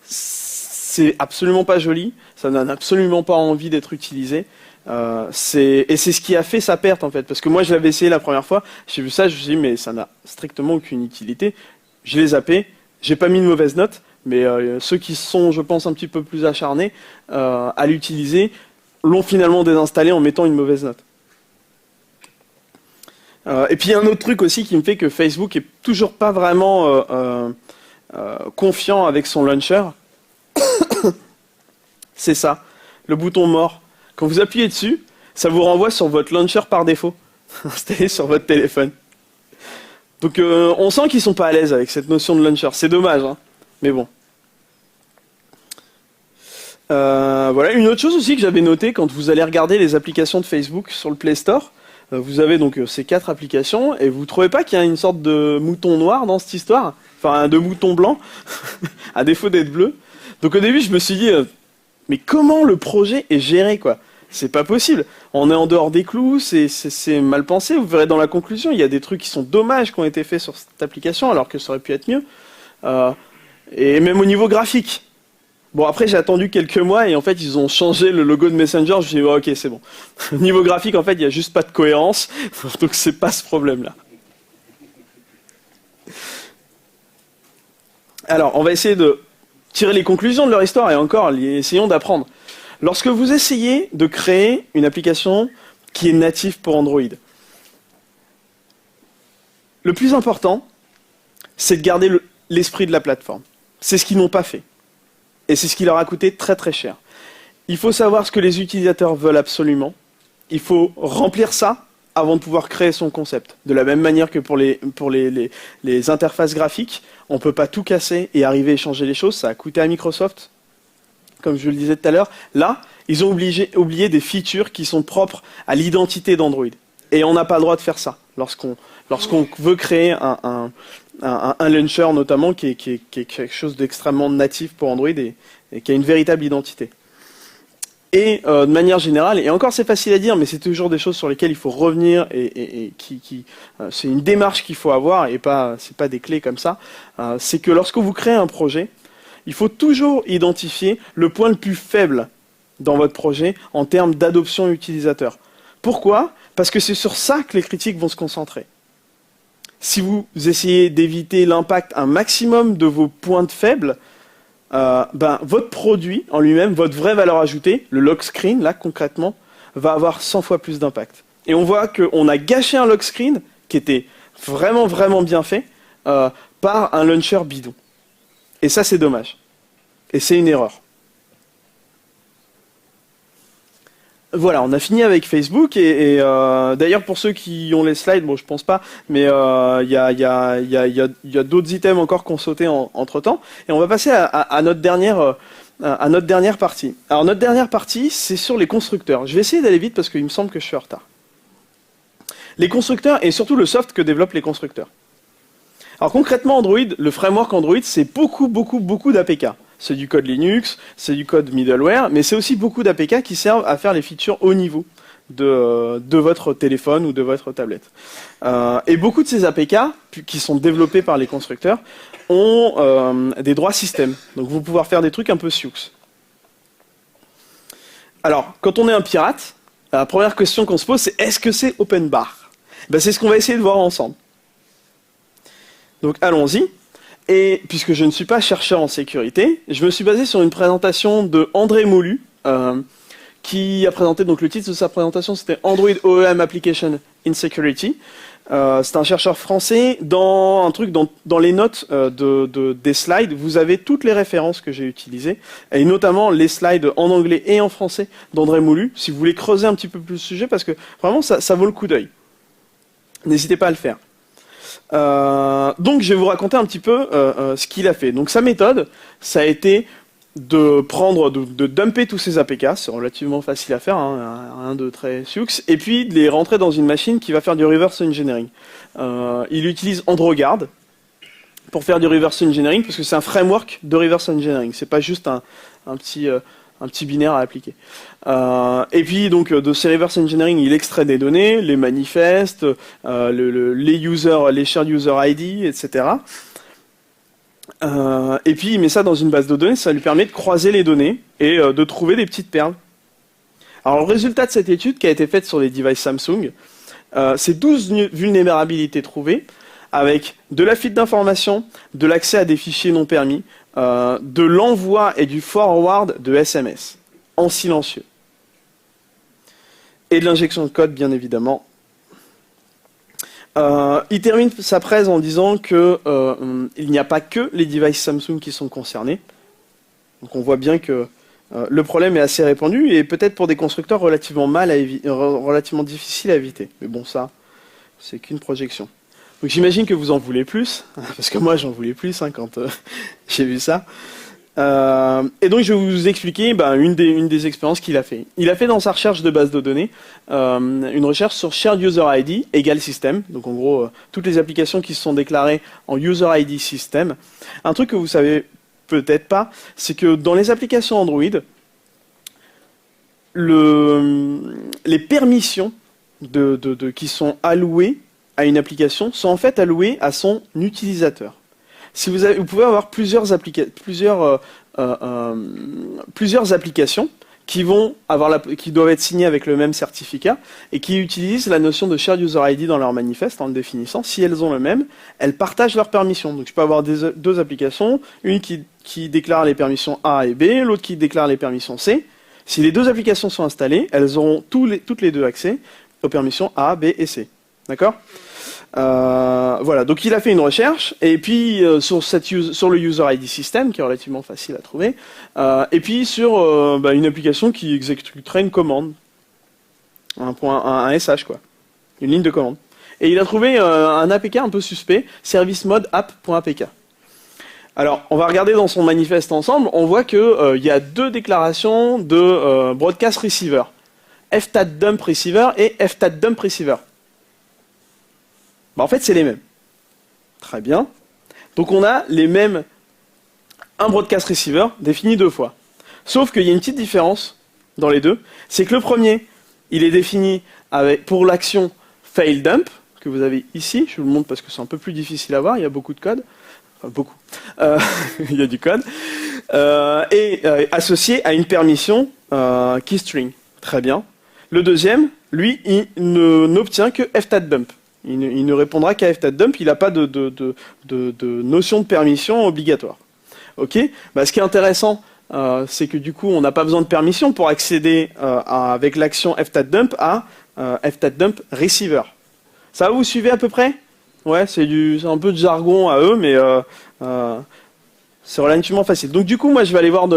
C'est absolument pas joli, ça donne absolument pas envie d'être utilisé. Et c'est ce qui a fait sa perte en fait, parce que moi je l'avais essayé la première fois, j'ai vu ça, je me suis dit mais ça n'a strictement aucune utilité. Je l'ai zappé, j'ai pas mis de mauvaise note, mais ceux qui sont, je pense, un petit peu plus acharnés à l'utiliser l'ont finalement désinstallé en mettant une mauvaise note. Et puis il y a un autre truc aussi qui me fait que Facebook est toujours pas vraiment confiant avec son launcher. C'est ça, le bouton mort. Quand vous appuyez dessus, ça vous renvoie sur votre launcher par défaut, installé sur votre téléphone. Donc on sent qu'ils sont pas à l'aise avec cette notion de launcher. C'est dommage, hein, mais bon. Voilà, une autre chose aussi que j'avais noté quand vous allez regarder les applications de Facebook sur le Play Store, vous avez donc ces 4 applications et vous trouvez pas qu'il y a une sorte de mouton noir dans cette histoire, enfin de mouton blanc, à défaut d'être bleu. Donc au début je me suis dit mais comment le projet est géré quoi? C'est pas possible. On est en dehors des clous, c'est mal pensé. Vous verrez dans la conclusion, il y a des trucs qui sont dommages qui ont été faits sur cette application alors que ça aurait pu être mieux. Et même au niveau graphique. Bon, après, j'ai attendu quelques mois et en fait, ils ont changé le logo de Messenger. Je me suis dit, oh, ok, c'est bon. Au niveau graphique, en fait, il n'y a juste pas de cohérence. Donc, c'est pas ce problème-là. Alors, on va essayer de tirer les conclusions de leur histoire et encore, essayons d'apprendre. Lorsque vous essayez de créer une application qui est native pour Android, le plus important, c'est de garder l'esprit de la plateforme. C'est ce qu'ils n'ont pas fait. Et c'est ce qui leur a coûté très très cher. Il faut savoir ce que les utilisateurs veulent absolument. Il faut remplir ça avant de pouvoir créer son concept. De la même manière que pour les interfaces graphiques, on ne peut pas tout casser et arriver à changer les choses. Ça a coûté à Microsoft, comme je le disais tout à l'heure. Là, ils ont oublié des features qui sont propres à l'identité d'Android. Et on n'a pas le droit de faire ça lorsqu'on veut créer un launcher notamment qui est quelque chose d'extrêmement natif pour Android et qui a une véritable identité. Et de manière générale, et encore c'est facile à dire, mais c'est toujours des choses sur lesquelles il faut revenir et c'est une démarche qu'il faut avoir et c'est pas des clés comme ça. C'est que lorsque vous créez un projet, il faut toujours identifier le point le plus faible dans votre projet en termes d'adoption utilisateur. Pourquoi ? Parce que c'est sur ça que les critiques vont se concentrer. Si vous essayez d'éviter l'impact un maximum de vos points faibles, votre produit en lui-même, votre vraie valeur ajoutée, le lock screen, là concrètement, va avoir 100 fois plus d'impact. Et on voit qu'on a gâché un lock screen qui était vraiment, vraiment bien fait par un launcher bidon. Et ça, c'est dommage. Et c'est une erreur. Voilà, on a fini avec Facebook et d'ailleurs pour ceux qui ont les slides, bon je pense pas, mais il y a d'autres items encore qu'on sauté entre temps et on va passer à notre dernière partie. Alors notre dernière partie, c'est sur les constructeurs. Je vais essayer d'aller vite parce qu'il me semble que je suis en retard. Les constructeurs et surtout le soft que développent les constructeurs. Alors concrètement Android, le framework Android, c'est beaucoup d'APK. C'est du code Linux, c'est du code middleware, mais c'est aussi beaucoup d'APK qui servent à faire les features haut niveau de votre téléphone ou de votre tablette. Et beaucoup de ces APK, qui sont développés par les constructeurs, ont des droits système. Donc vous pouvez faire des trucs un peu Sioux. Alors, quand on est un pirate, la première question qu'on se pose, c'est est-ce que c'est open bar? Ben, c'est ce qu'on va essayer de voir ensemble. Donc allons-y. Et puisque je ne suis pas chercheur en sécurité, je me suis basé sur une présentation de André Moulu, qui a présenté, donc le titre de sa présentation, c'était Android OEM Application in Security. C'est un chercheur français. Dans un truc, dans les notes des slides, vous avez toutes les références que j'ai utilisées, et notamment les slides en anglais et en français d'André Moulu, si vous voulez creuser un petit peu plus le sujet, parce que vraiment, ça vaut le coup d'œil. N'hésitez pas à le faire. Donc je vais vous raconter un petit peu ce qu'il a fait. Donc sa méthode, ça a été de dumper tous ces APK, c'est relativement facile à faire, hein, un de très sioux, et puis de les rentrer dans une machine qui va faire du reverse engineering. Il utilise AndroGuard pour faire du reverse engineering, parce que c'est un framework de reverse engineering, c'est pas juste un petit binaire à appliquer. Et puis donc de ces reverse engineering, il extrait des données, les manifestes, les shared user ID, etc. Et puis il met ça dans une base de données, ça lui permet de croiser les données et de trouver des petites perles. Alors le résultat de cette étude qui a été faite sur les devices Samsung, c'est 12 vulnérabilités trouvées, avec de la fuite d'informations, de l'accès à des fichiers non permis, de l'envoi et du forward de SMS, en silencieux. Et de l'injection de code, bien évidemment. Il termine sa presse en disant que il n'y a pas que les devices Samsung qui sont concernés. Donc on voit bien que le problème est assez répandu et peut-être pour des constructeurs relativement difficiles à éviter. Mais bon, ça, c'est qu'une projection. Donc j'imagine que vous en voulez plus, parce que moi j'en voulais plus quand j'ai vu ça. Et donc je vais vous expliquer une des expériences qu'il a fait. Il a fait dans sa recherche de base de données une recherche sur Shared User ID égale système. Donc en gros, toutes les applications qui se sont déclarées en User ID system. Un truc que vous savez peut-être pas, c'est que dans les applications Android, les permissions qui sont allouées à une application sont en fait allouées à son utilisateur. Si vous pouvez avoir plusieurs applications qui doivent être signées avec le même certificat et qui utilisent la notion de Shared User ID dans leur manifeste en le définissant. Si elles ont le même, elles partagent leurs permissions. Donc je peux avoir deux applications, une qui déclare les permissions A et B, l'autre qui déclare les permissions C. Si les deux applications sont installées, elles auront toutes les deux accès aux permissions A, B et C. D'accord ? Voilà, donc il a fait une recherche, et puis sur le User ID System, qui est relativement facile à trouver, et puis sur une application qui exécuterait une commande, un SH, quoi, une ligne de commande. Et il a trouvé un APK un peu suspect, service mode app.apk. Alors, on va regarder dans son manifeste ensemble, on voit qu'il y a deux déclarations de broadcast receiver, ftat dump receiver et ftat dump receiver. En fait, c'est les mêmes. Très bien. Donc on a les mêmes, un broadcast receiver défini deux fois. Sauf qu'il y a une petite différence dans les deux. C'est que le premier, il est défini pour l'action fail dump, que vous avez ici. Je vous le montre parce que c'est un peu plus difficile à voir. Il y a beaucoup de code. Enfin, beaucoup. Il y a du code. Et associé à une permission keystring. Très bien. Le deuxième, lui, il n'obtient que ftat dump. Il ne répondra qu'à ftat dump, il n'a pas de notion de permission obligatoire. Ok. Ce qui est intéressant, c'est que du coup, on n'a pas besoin de permission pour accéder avec l'action ftat dump à ftat dump receiver. Ça vous suivez à peu près? Ouais, c'est un peu de jargon à eux, mais c'est relativement facile. Donc du coup, moi, je vais aller voir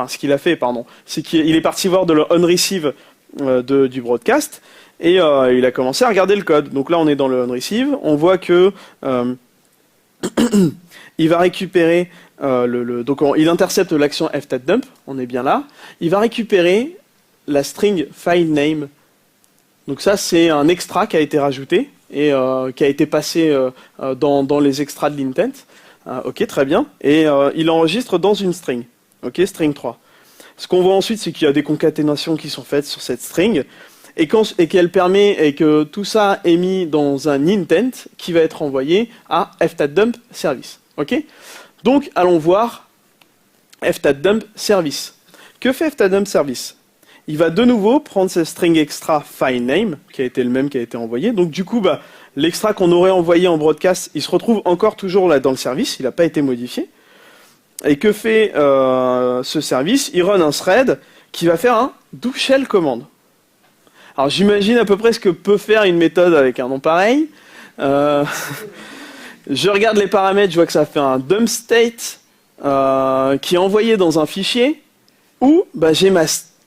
ce qu'il a fait, c'est qu'il est parti voir de le onReceive du broadcast. Et il a commencé à regarder le code. Donc là, on est dans le onReceive. On voit que il va récupérer il intercepte l'action ftat dump. On est bien là. Il va récupérer la string file name. Donc ça, c'est un extra qui a été rajouté et qui a été passé dans les extras de l'intent. Ok, très bien. Et il enregistre dans une string. Ok, string 3. Ce qu'on voit ensuite, c'est qu'il y a des concaténations qui sont faites sur cette string. Et qu'elle permet, et que tout ça est mis dans un intent qui va être envoyé à ftat dump service. Ok ? Donc, allons voir ftat dump service. Que fait ftat dump service ? il va de nouveau prendre ce string extra file name, qui a été le même qui a été envoyé. Donc du coup, l'extra qu'on aurait envoyé en broadcast, il se retrouve encore toujours là dans le service, il n'a pas été modifié. Et que fait ce service? Il run un thread qui va faire un do shell command. Alors j'imagine à peu près ce que peut faire une méthode avec un nom pareil. Je regarde les paramètres, je vois que ça fait un dump state qui est envoyé dans un fichier où j'ai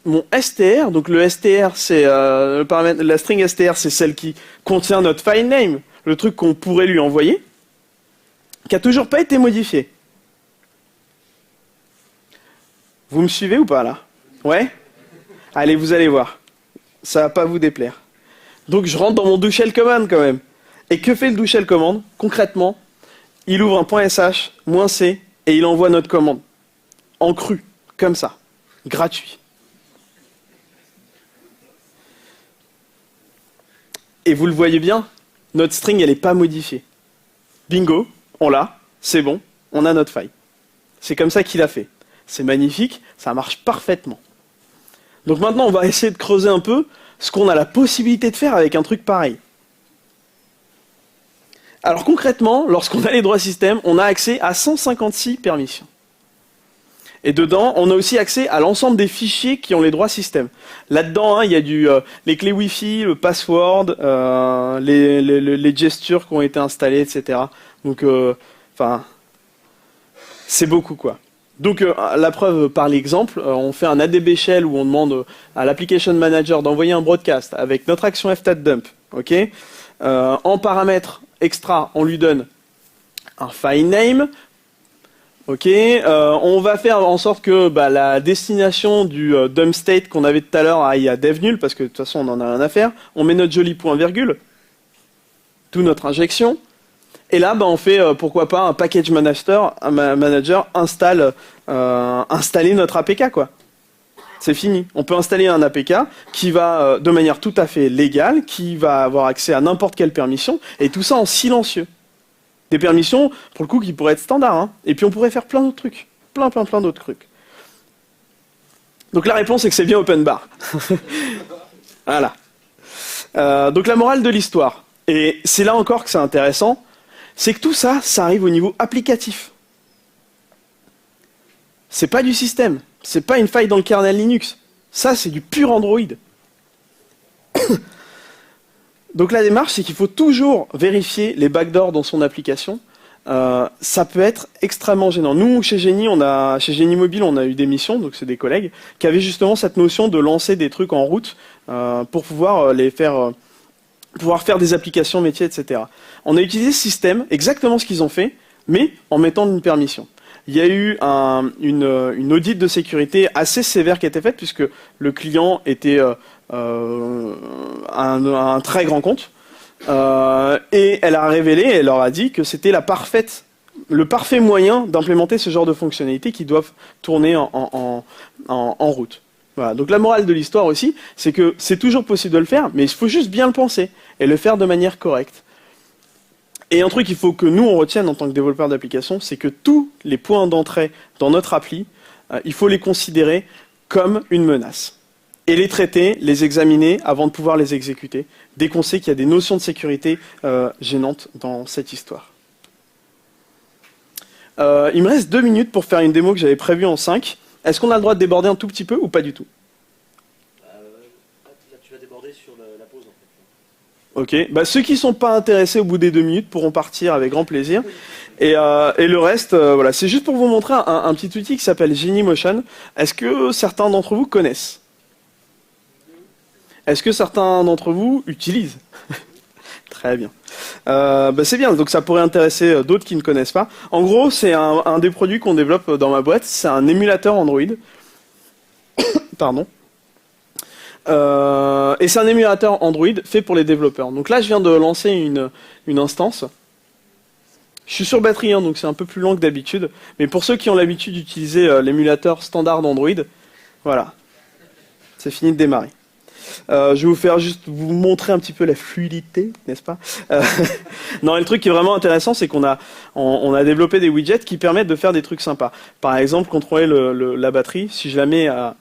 mon str. Donc le str, c'est le paramètre, la string str, c'est celle qui contient notre file name, le truc qu'on pourrait lui envoyer, qui a toujours pas été modifié. Vous me suivez ou pas là? Ouais? Allez, vous allez voir. Ça va pas vous déplaire. Donc je rentre dans mon do shell command quand même. Et que fait le do shell command? Concrètement, il ouvre un .sh, -c, et il envoie notre commande. En cru, comme ça. Gratuit. Et vous le voyez bien, notre string, elle n'est pas modifiée. Bingo, on l'a, c'est bon, on a notre faille. C'est comme ça qu'il a fait. C'est magnifique, ça marche parfaitement. Donc maintenant, on va essayer de creuser un peu ce qu'on a la possibilité de faire avec un truc pareil. Alors concrètement, lorsqu'on a les droits système, on a accès à 156 permissions. Et dedans, on a aussi accès à l'ensemble des fichiers qui ont les droits système. Là-dedans, il y a les clés Wi-Fi, le password, les gestures qui ont été installées, etc. Donc, c'est beaucoup, quoi. Donc, la preuve par l'exemple, on fait un ADB shell où on demande à l'application manager d'envoyer un broadcast avec notre action fstat-dump. Ok. En paramètre extra, on lui donne un file name. Ok, on va faire en sorte que la destination du dump state qu'on avait tout à l'heure aille à dev nul, parce que de toute façon on en a rien à faire. On met notre joli point virgule, tout notre injection, et là on fait pourquoi pas un package manager installer notre APK, quoi. C'est fini. On peut installer un APK qui va de manière tout à fait légale, qui va avoir accès à n'importe quelle permission, et tout ça en silencieux. Des permissions, pour le coup, qui pourraient être standards. Hein. Et puis on pourrait faire plein d'autres trucs. Plein d'autres trucs. Donc la réponse est que c'est bien open bar. Voilà. Donc la morale de l'histoire, et c'est là encore que c'est intéressant, c'est que tout ça, ça arrive au niveau applicatif. C'est pas du système. C'est pas une faille dans le kernel Linux. Ça, c'est du pur Android. Donc la démarche, c'est qu'il faut toujours vérifier les backdoors dans son application. Ça peut être extrêmement gênant. Nous, chez Génie Mobile, on a eu des missions, donc c'est des collègues, qui avaient justement cette notion de lancer des trucs en route pour pouvoir pouvoir faire des applications métiers, etc. On a utilisé ce système, exactement ce qu'ils ont fait, mais en mettant une permission. Il y a eu une audit de sécurité assez sévère qui a été faite, puisque le client était un très grand compte, et elle a révélé, elle leur a dit que c'était le parfait moyen d'implémenter ce genre de fonctionnalités qui doivent tourner en route. Voilà. Donc la morale de l'histoire aussi, c'est que c'est toujours possible de le faire, mais il faut juste bien le penser et le faire de manière correcte. Et un truc qu'il faut que nous on retienne en tant que développeurs d'application, c'est que tous les points d'entrée dans notre appli, il faut les considérer comme une menace. Et les traiter, les examiner avant de pouvoir les exécuter, dès qu'on sait qu'il y a des notions de sécurité gênantes dans cette histoire. Il me reste 2 minutes pour faire une démo que j'avais prévue en 5. Est-ce qu'on a le droit de déborder un tout petit peu ou pas du tout? Là, tu vas déborder sur la pause, en fait. Ok, ceux qui ne sont pas intéressés au bout des 2 minutes pourront partir avec grand plaisir. Et le reste, voilà, c'est juste pour vous montrer un petit outil qui s'appelle Genymotion. Est-ce que certains d'entre vous connaissent? Est-ce que certains d'entre vous utilisent? Très bien. C'est bien, donc ça pourrait intéresser d'autres qui ne connaissent pas. En gros, c'est un des produits qu'on développe dans ma boîte. C'est un émulateur Android. Pardon. Et c'est un émulateur Android fait pour les développeurs. Donc là, je viens de lancer une instance. Je suis sur batterie, hein, donc c'est un peu plus lent que d'habitude. Mais pour ceux qui ont l'habitude d'utiliser l'émulateur standard d'Android, voilà. C'est fini de démarrer. Je vais vous faire juste vous montrer un petit peu la fluidité, n'est-ce pas? Non, le truc qui est vraiment intéressant, c'est qu'on a développé des widgets qui permettent de faire des trucs sympas. Par exemple, contrôler la batterie. Si je la mets à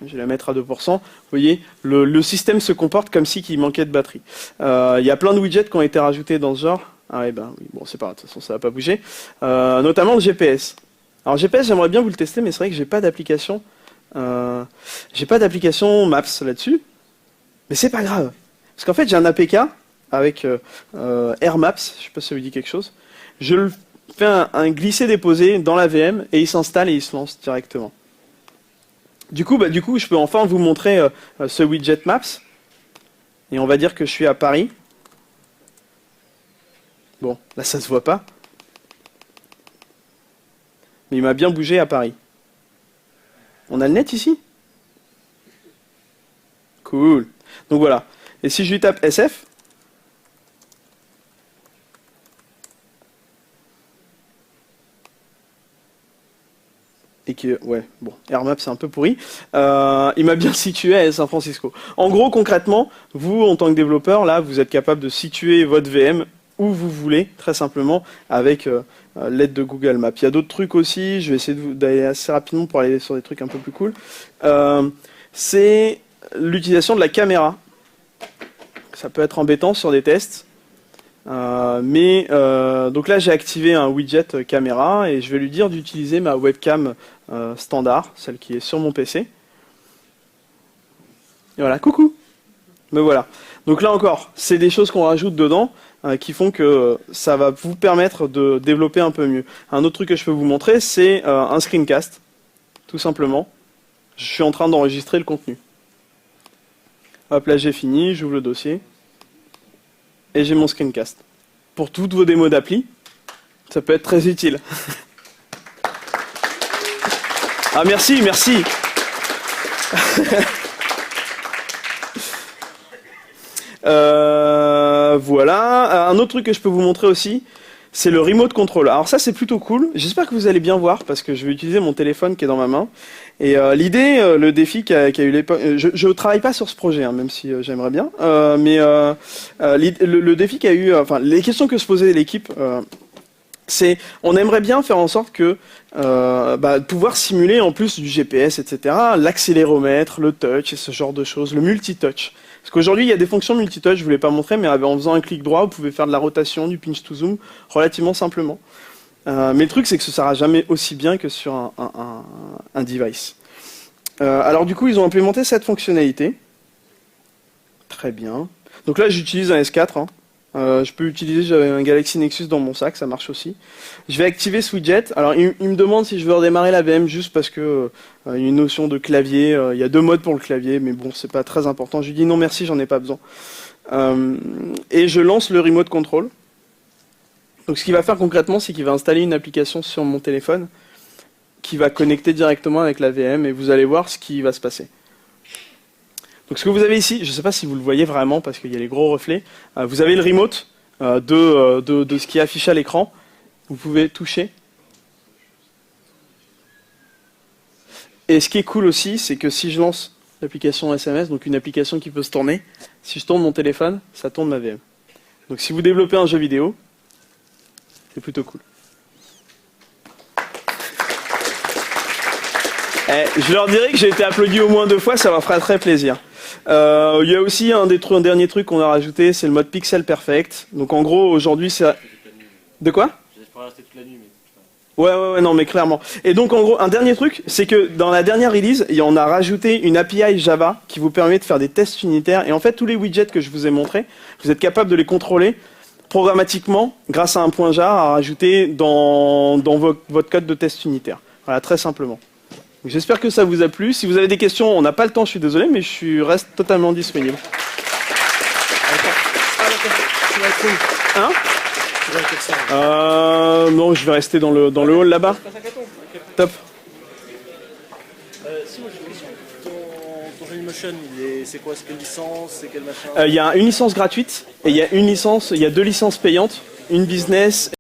je vais la mettre à 2%. Vous voyez, le système se comporte comme si il manquait de batterie. Il y a plein de widgets qui ont été rajoutés dans ce genre. Ah ouais, ben oui, bon, c'est pas grave, de toute façon, ça va pas bouger. Notamment le GPS. Alors GPS, j'aimerais bien vous le tester, mais c'est vrai que j'ai pas d'application. J'ai pas d'application Maps là-dessus. Mais c'est pas grave. Parce qu'en fait, j'ai un APK avec Air Maps, je sais pas si ça vous dit quelque chose. Je le fais un glisser-déposer dans la VM et il s'installe et il se lance directement. Du coup, je peux enfin vous montrer ce widget Maps. Et on va dire que je suis à Paris. Bon, là ça se voit pas. Mais il m'a bien bougé à Paris. On a le net ici? Cool. Donc voilà. Et si je lui tape SF, et que, ouais, bon, AirMap c'est un peu pourri, il m'a bien situé à San Francisco. En gros, concrètement, vous, en tant que développeur, là, vous êtes capable de situer votre VM où vous voulez, très simplement, avec l'aide de Google Maps. Il y a d'autres trucs aussi, je vais essayer d'aller assez rapidement pour aller sur des trucs un peu plus cool. C'est l'utilisation de la caméra. Ça peut être embêtant sur des tests. Donc là j'ai activé un widget caméra et je vais lui dire d'utiliser ma webcam standard, celle qui est sur mon PC. Et voilà, coucou. Me voilà. Donc là encore, c'est des choses qu'on rajoute dedans qui font que ça va vous permettre de développer un peu mieux. Un autre truc que je peux vous montrer, c'est un screencast, tout simplement. Je suis en train d'enregistrer le contenu. Hop là j'ai fini, j'ouvre le dossier. Et j'ai mon screencast. Pour toutes vos démos d'appli, ça peut être très utile. Ah merci, merci. Voilà. Un autre truc que je peux vous montrer aussi, c'est le remote control. Alors ça c'est plutôt cool. J'espère que vous allez bien voir parce que je vais utiliser mon téléphone qui est dans ma main. Et l'idée, le défi qu'a eu l'époque, je travaille pas sur ce projet, hein, même si j'aimerais bien, mais le défi qu'a eu, enfin les questions que se posait l'équipe, c'est, on aimerait bien faire en sorte que pouvoir simuler en plus du GPS, etc., l'accéléromètre, le touch et ce genre de choses, le multitouch. Parce qu'aujourd'hui, il y a des fonctions multitouch, je vous l'ai pas montré, mais en faisant un clic droit, vous pouvez faire de la rotation, du pinch to zoom, relativement simplement. Mais le truc, c'est que ce ne sera jamais aussi bien que sur un device. Alors du coup, ils ont implémenté cette fonctionnalité. Très bien. Donc là, j'utilise un S4. Hein. Je peux utiliser, j'avais un Galaxy Nexus dans mon sac, ça marche aussi. Je vais activer ce widget. Alors il me demande si je veux redémarrer la VM juste parce que y a une notion de clavier. Il y a 2 modes pour le clavier, mais bon, c'est pas très important. Je lui dis non merci, j'en ai pas besoin. Et je lance le remote control. Donc ce qu'il va faire concrètement, c'est qu'il va installer une application sur mon téléphone qui va connecter directement avec la VM et vous allez voir ce qui va se passer. Donc ce que vous avez ici, je ne sais pas si vous le voyez vraiment parce qu'il y a les gros reflets, vous avez le remote de ce qui est affiché à l'écran. Vous pouvez toucher. Et ce qui est cool aussi, c'est que si je lance l'application SMS, donc une application qui peut se tourner, si je tourne mon téléphone, ça tourne ma VM. Donc si vous développez un jeu vidéo, c'est plutôt cool. Je leur dirai que j'ai été applaudi au moins 2 fois, ça leur fera très plaisir. Il y a aussi un dernier truc qu'on a rajouté, c'est le mode Pixel Perfect. Donc en gros, aujourd'hui, c'est... De quoi ? Je pourrais rester toute la nuit, mais... Ouais, non, mais clairement. Et donc en gros, un dernier truc, c'est que dans la dernière release, on a rajouté une API Java qui vous permet de faire des tests unitaires. Et en fait, tous les widgets que je vous ai montrés, vous êtes capable de les contrôler programmatiquement grâce à un point jar à rajouter dans votre code de test unitaire. Voilà, très simplement. J'espère que ça vous a plu. Si vous avez des questions, on n'a pas le temps, je suis désolé, mais je reste totalement disponible. Hein ? Non, je vais rester dans le hall là-bas. Top. Si, moi j'ai une question. Ton Dailymotion, c'est quoi? C'est quelle licence? C'est quel machin? Il y a une licence gratuite et il y a 2 licences payantes, une business